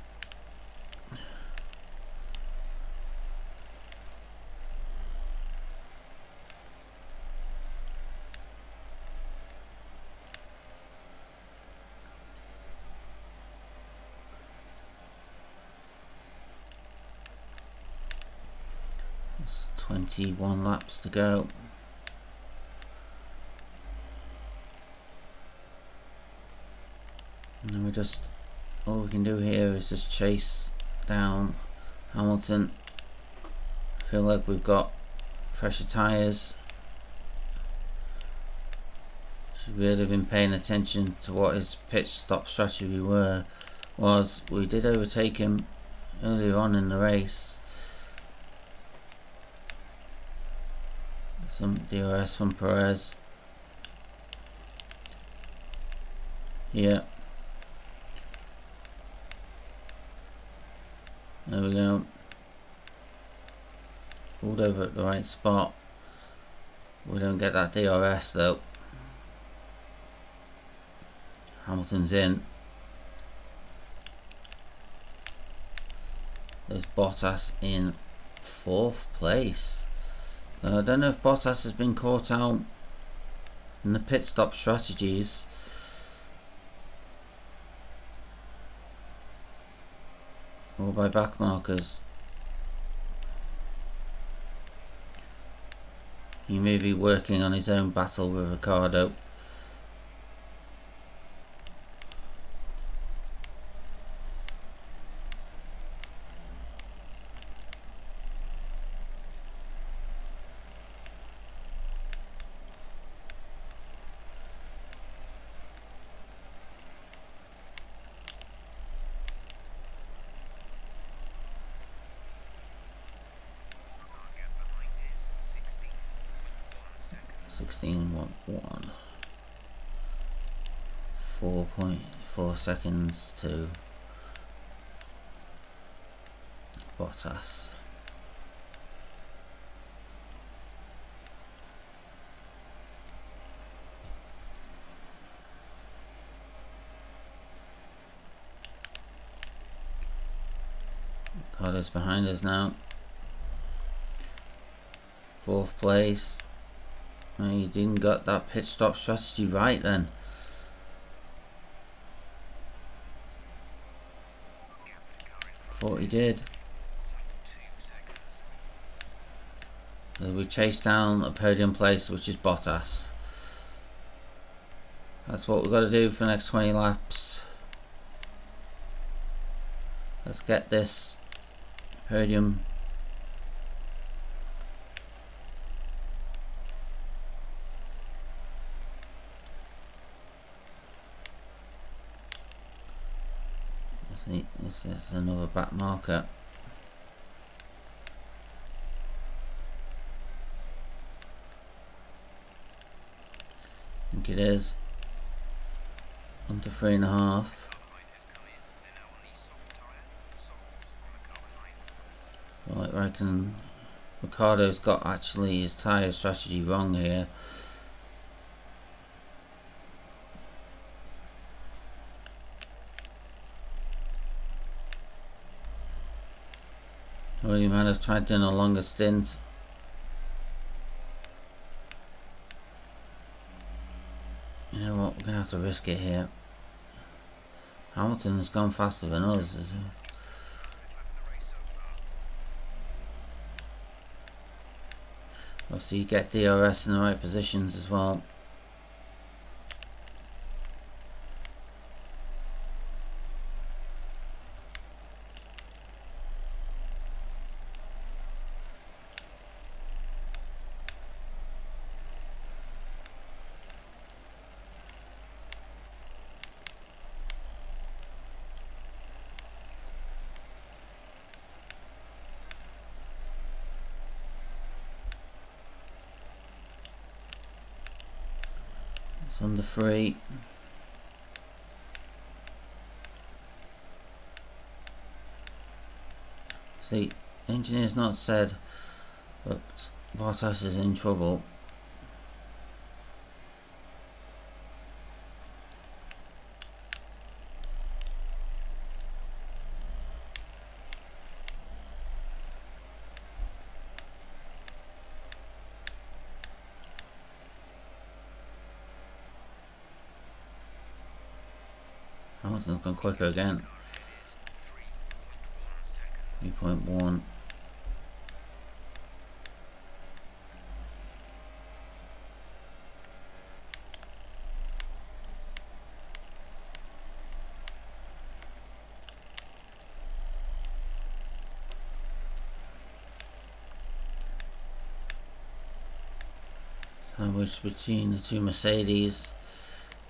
21 laps to go. And then all we can do here is just chase down Hamilton. I feel like we've got fresher tyres. Should really have been paying attention to what his pit stop strategy was. We did overtake him earlier on in the race. Some DRS from Perez. Yeah. There we go. Pulled over at the right spot. We don't get that DRS though. Hamilton's in. There's Bottas in 4th place. Now, I don't know if Bottas has been caught out in the pit stop strategies. Or by back markers. He may be working on his own battle with Ricardo. .1 4.4 seconds to Bottas. Ricardo's behind us now. 4th place. He didn't get that pit stop strategy right then. Thought he did. So we chased down a podium place, which is Bottas. That's what we've got to do for the next 20 laps. Let's get this podium. This is another back marker. I think it is. Under 3.5. Right, I reckon Ricardo's got actually his tyre strategy wrong here. Well, you might have tried doing a longer stint. You know what, we're going to have to risk it here. Hamilton's gone faster than us. Obviously you get DRS in the right positions as well. It's under 3. See, the engineer's not said, but Bottas is in trouble. Hamilton's gone quicker again. 3.1. sandwiched between the two Mercedes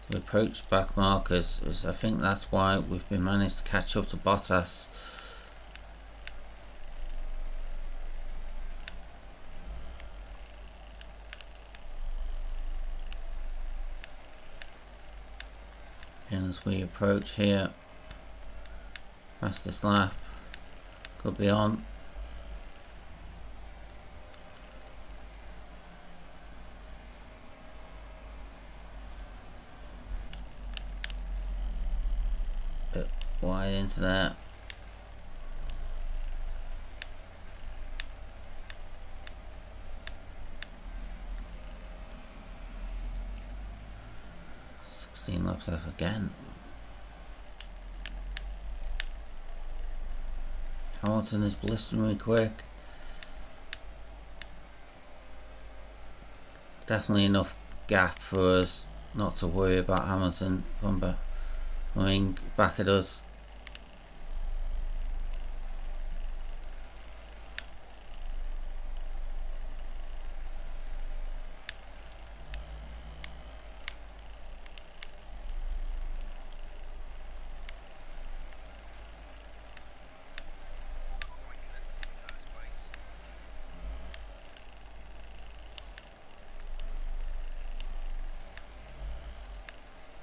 to approach back markers. I think that's why we've been managed to catch up to Bottas. And as we approach here, fastest lap could be on. Bit wide into that. Laps left again. Hamilton is blisteringly quick. Definitely enough gap for us not to worry about Hamilton coming back at us.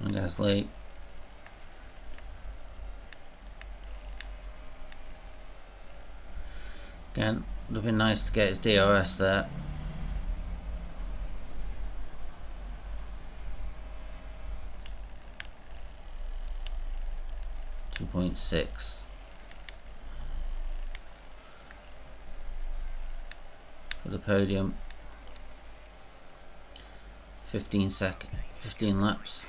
Gasly. Again, would have been nice to get his DRS there. .6 for the podium. 15 laps.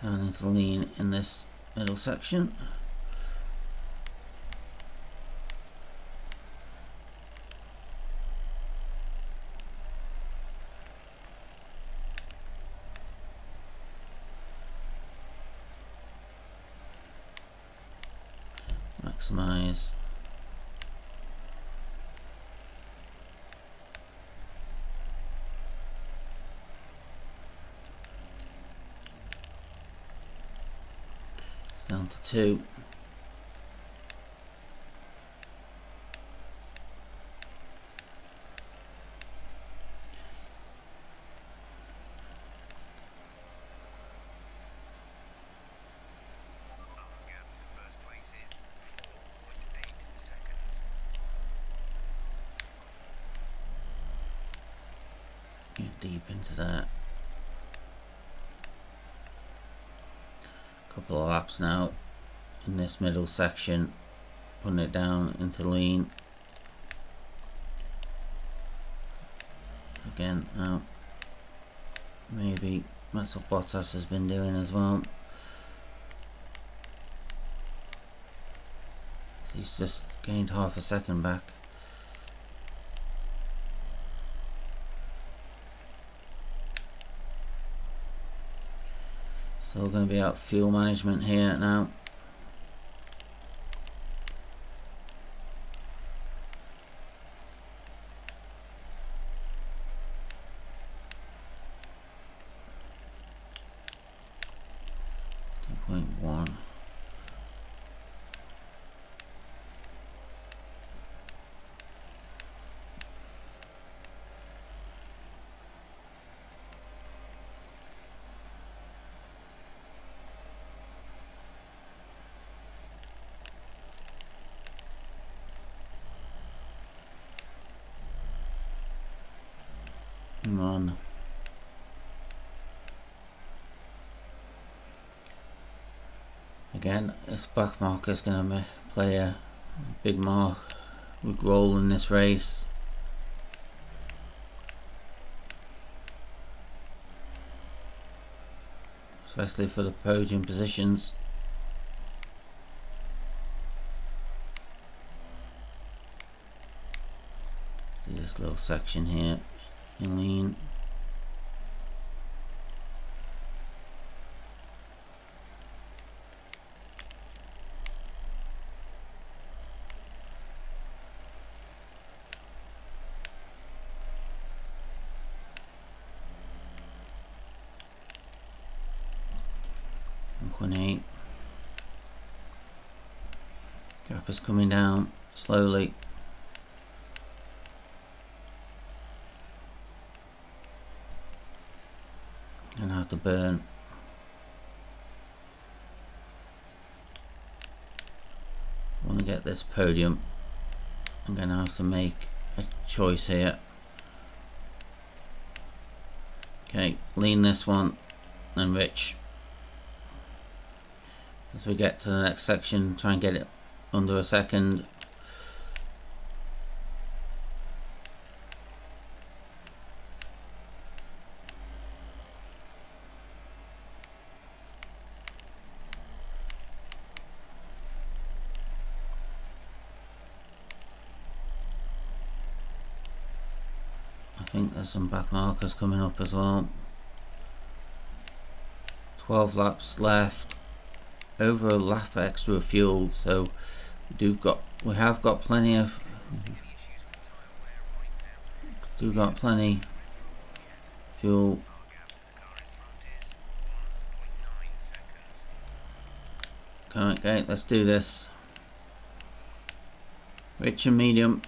Down into lean in this middle section. Maximize. Down to 2. Get deep into that. Couple of laps now in this middle section, putting it down into lean. Again, now maybe that's what Bottas has been doing as well. He's just gained half a second back. So we're going to be out fuel management here now. Come on. Again, this back marker is going to play a big role in this race. Especially for the podium positions. See this little section here in lean. 28. Gap is coming down slowly. And have to burn. I want to get this podium. I'm going to have to make a choice here. Okay, lean this one and rich. As we get to the next section, try and get it under a second. I think there's some back markers coming up as well. 12 laps left, over a lap extra of fuel, so we have got plenty of fuel. Okay, let's do this. Rich and medium.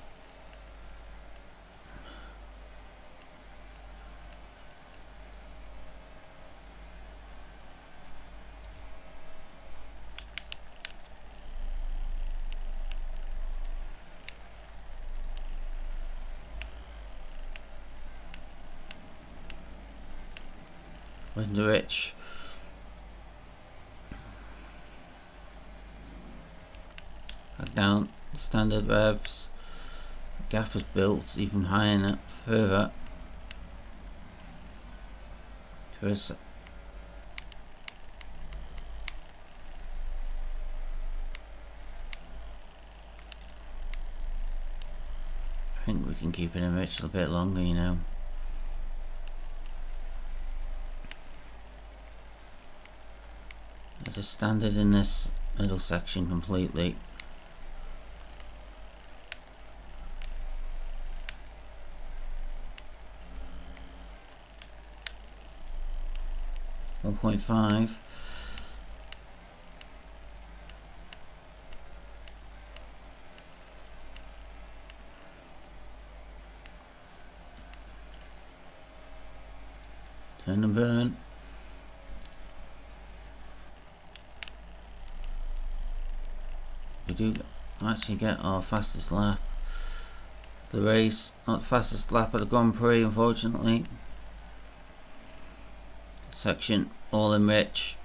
Window rich. Back down, standard revs. Gap is built even higher and further. First, I think we can keep it in rich a little bit longer, you know. I just standard in this middle section completely. .5. Turn and burn. We do actually get our fastest lap. The race, not the fastest lap of the Grand Prix, unfortunately. Section all in rich.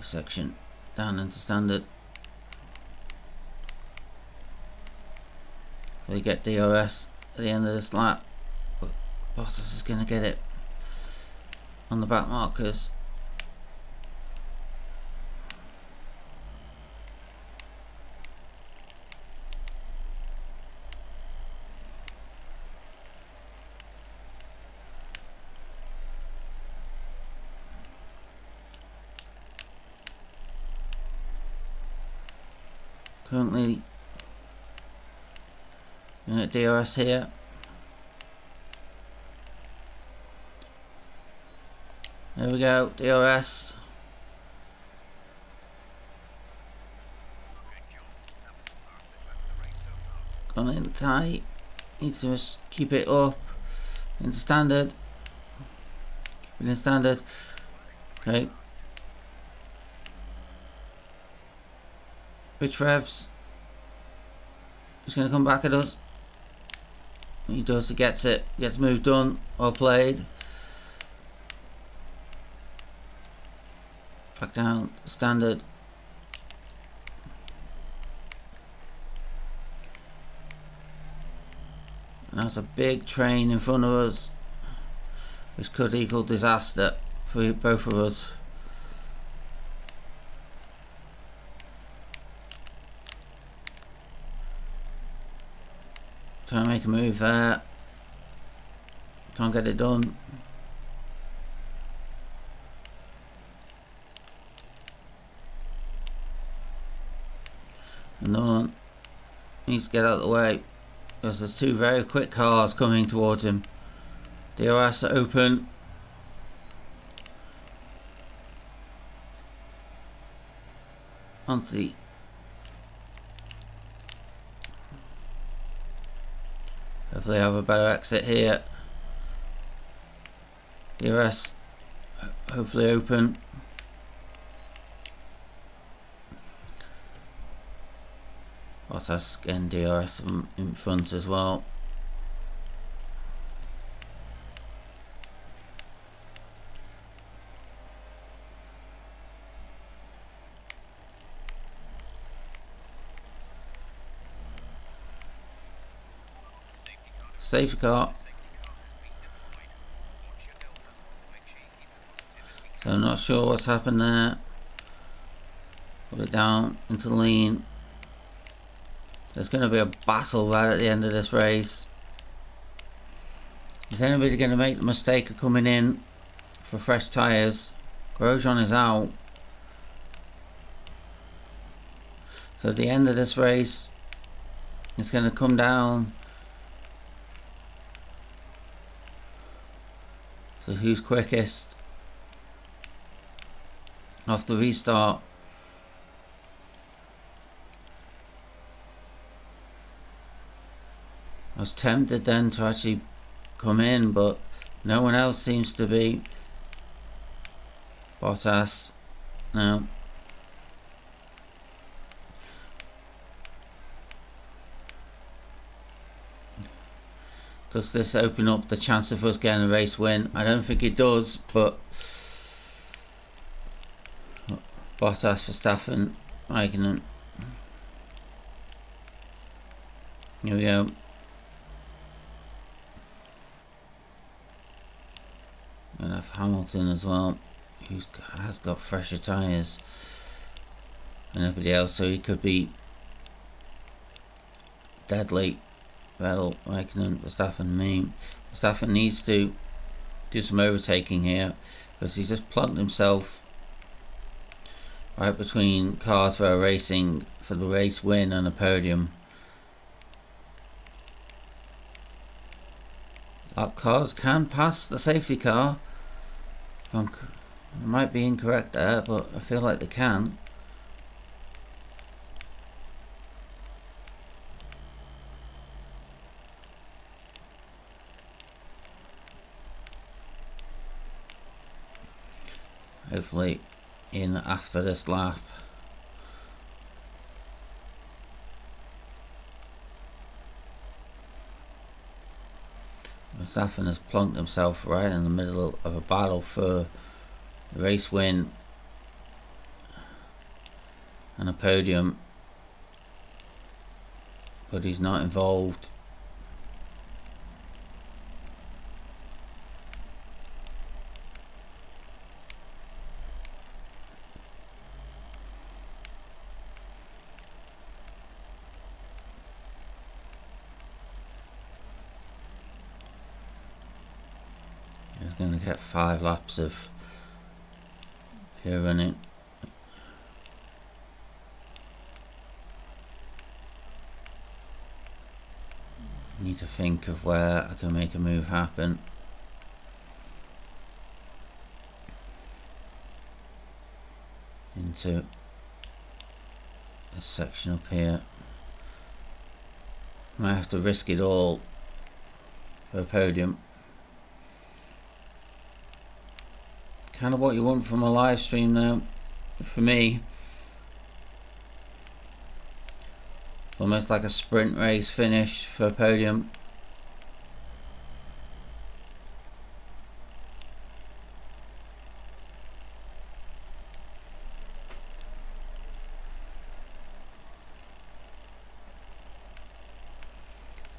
Section down into standard. We get DRS at the end of this lap, but Bottas is going to get it on the back markers. Currently at DRS here. There we go, DRS. Gone in tight. Need to just keep it up into standard. Keep it in standard. Okay. Rich revs. He's going to come back at us. He does, he gets it. Gets move done or played. Back down, standard. And that's a big train in front of us, which could equal disaster for both of us. Trying to make a move there. Can't get it done. Another one. needs to get out of the way because there's two very quick cars coming towards him. DRS open. Onto the hopefully have a better exit here. DRS hopefully open. Bottas getting DRS in front as well. Safety car. So I'm not sure what's happened there. Put it down into lean. There's going to be a battle right at the end of this race. Is anybody going to make the mistake of coming in for fresh tyres? Grosjean is out. So at the end of this race, it's going to come down. So who's quickest off the restart? I was tempted then to actually come in, but no one else seems to be. Bottas now. Does this open up the chance of us getting a race win? I don't think it does, but Bottas, Verstappen, Raikkonen. Here we go. We'll have Hamilton as well, who has got fresher tyres than everybody else, so he could be deadly. Vettel, Raikkonen, Verstappen, me. Verstappen needs to do some overtaking here because he's just plugged himself right between cars that are racing for the race win and a podium. Lap cars can pass the safety car. I might be incorrect there, but I feel like they can. Hopefully in after this lap. Verstappen has plunked himself right in the middle of a battle for the race win and a podium, but he's not involved. He's going to get 5 laps of here running. Need to think of where I can make a move happen. Into this section up here. Might have to risk it all for a podium. Kind of what you want from a live stream now, for me. It's almost like a sprint race finish for a podium.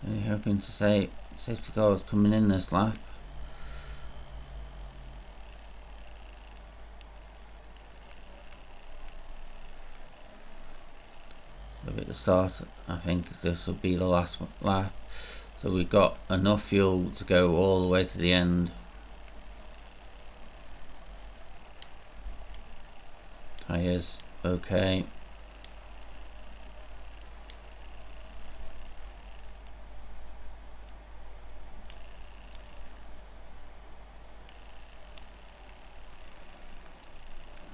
Really hoping to say safety car is coming in this lap. At the start, I think this will be the last lap, so we've got enough fuel to go all the way to the end. Tyres okay.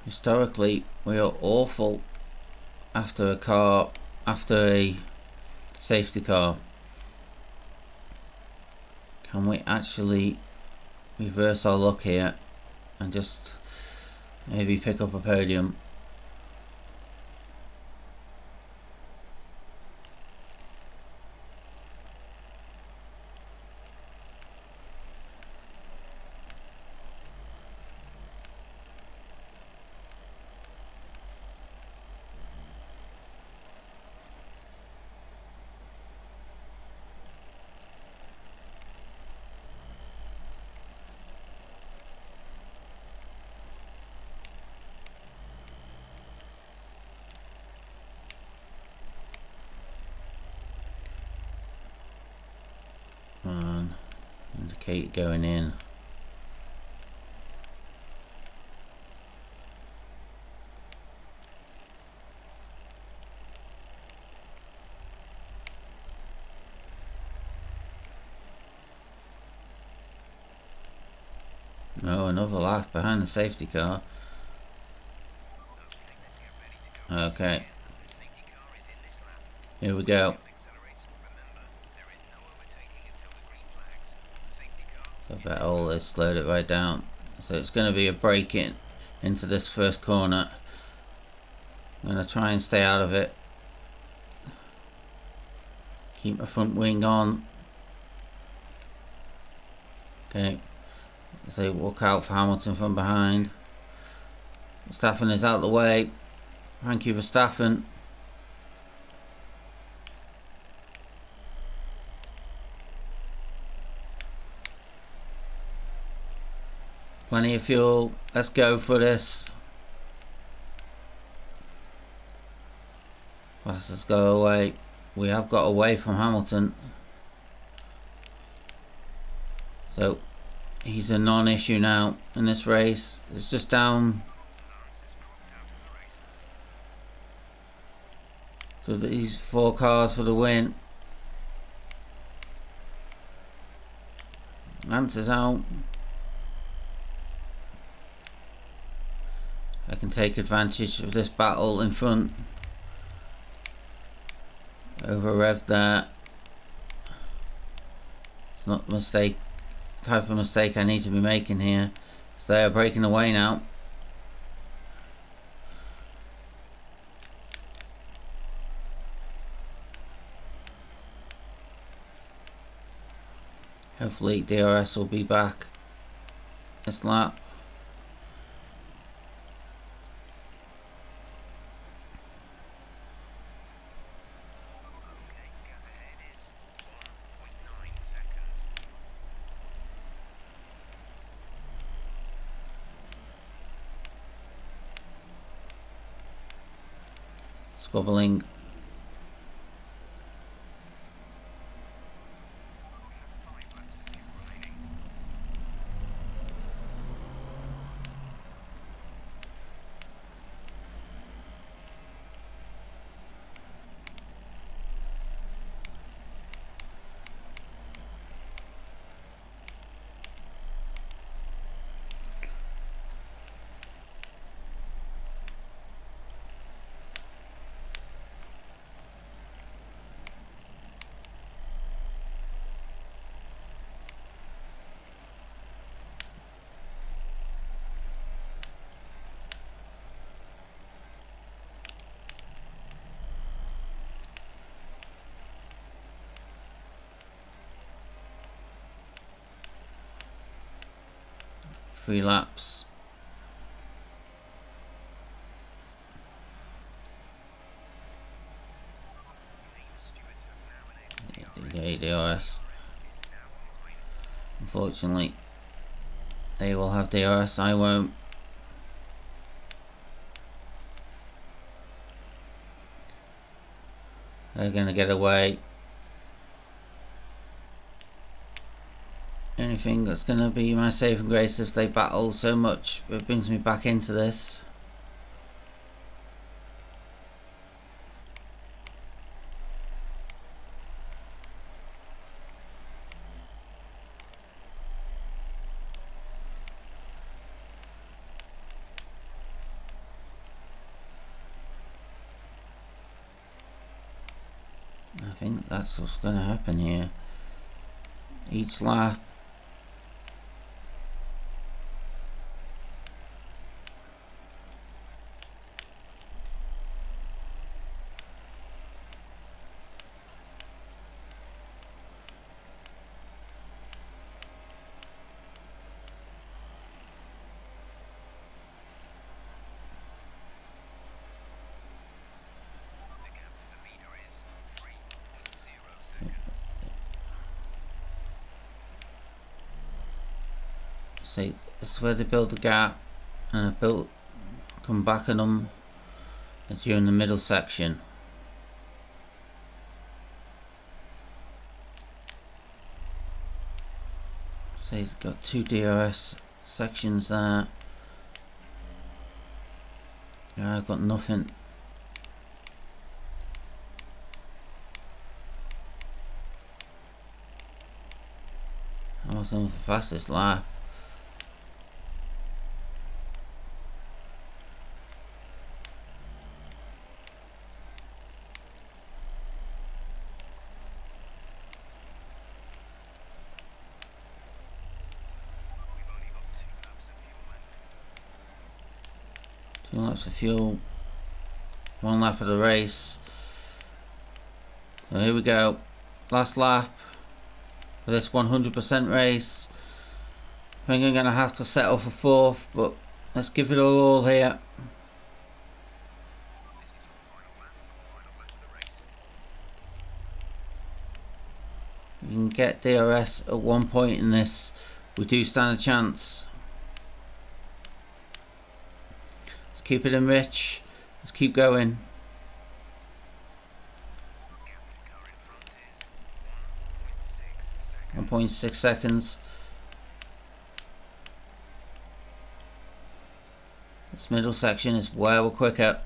Historically, we are awful after a safety car. Can we actually reverse our luck here and just maybe pick up a podium? And indicate going in. No, another lap behind the safety car. Okay, here we go. So Vettel has slowed it right down. So it's going to be a break in into this first corner. I'm going to try and stay out of it. Keep my front wing on. Okay, so walk out for Hamilton from behind. Verstappen is out of the way. Thank you, Verstappen. Plenty of fuel. Let's go for this. Let's go away. We have got away from Hamilton. So he's a non-issue now in this race. It's just down. So these 4 cars for the win. Lance is out. I can take advantage of this battle in front. Over rev there. It's not the type of mistake I need to be making here. So they are breaking away now. Hopefully DRS will be back this lap. Squabbling. Three laps. DRS. Unfortunately, they will have DRS. I won't. They're going to get away. Anything that's going to be my saving grace if they battle so much, it brings me back into this. I think that's what's going to happen here. Each lap. See, this is where they build the gap, and I come back on them during the middle section. So he's got 2 DRS sections there. Yeah, I've got nothing. I was on the fastest lap. Two laps of fuel, 1 lap of the race. So here we go, last lap for this 100% race. I think I'm going to have to settle for 4th, but let's give it all here. We can get DRS at one point in this, we do stand a chance. Keep it in Rich. Let's keep going. 1.6 seconds. This middle section is where we're quicker.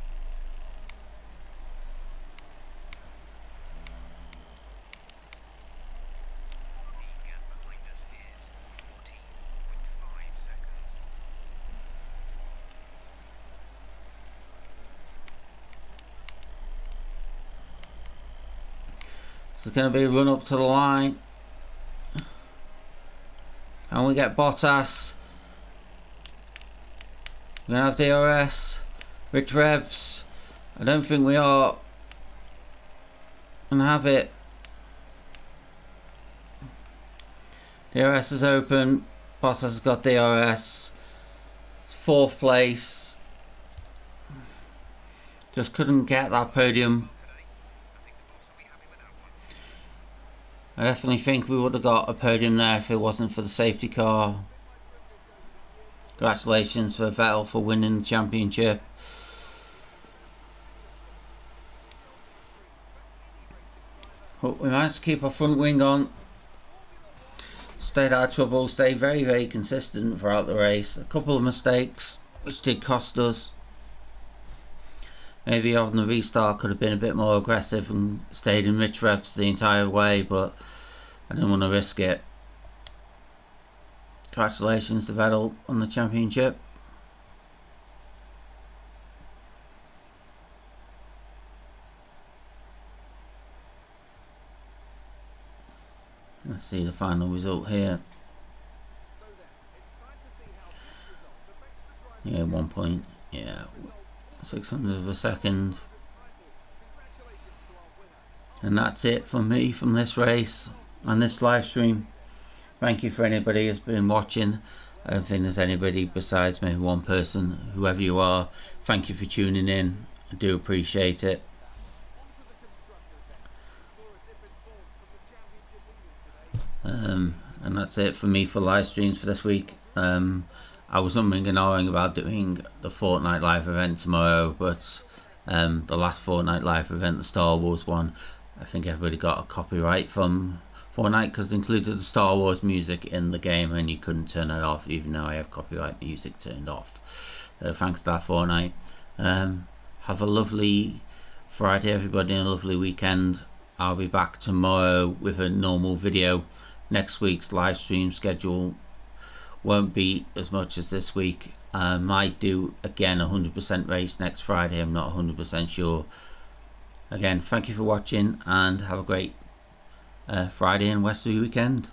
There's going to be a run up to the line. And we get Bottas. We're going to have DRS. Rich Revs. I don't think we are going to have it. DRS is open. Bottas has got DRS. It's 4th place. Just couldn't get that podium. I definitely think we would have got a podium there if it wasn't for the safety car. Congratulations for Vettel for winning the championship. But we managed to keep our front wing on. Stayed out of trouble, stayed very, very consistent throughout the race. A couple of mistakes which did cost us. Maybe on the restart could have been a bit more aggressive and stayed in rich reps the entire way, but I didn't want to risk it. Congratulations to Vettel on the championship. Let's see the final result here. Yeah, 1 point. Yeah, 600 of a second. And that's it for me from this race and this live stream. Thank you for anybody who's been watching. I don't think there's anybody besides maybe one person, whoever you are. Thank you for tuning in. I do appreciate it. And that's it for me for live streams for this week. I was umming and ahhing about doing the Fortnite live event tomorrow, but the last Fortnite live event, the Star Wars one, I think everybody got a copyright from Fortnite because it included the Star Wars music in the game and you couldn't turn it off, even though I have copyright music turned off. So thanks to that Fortnite. Have a lovely Friday everybody and a lovely weekend. I'll be back tomorrow with a normal video. Next week's live stream schedule won't be as much as this week. Might do again 100% race next Friday, I'm not 100% sure. again, thank you for watching and have a great Friday and West weekend.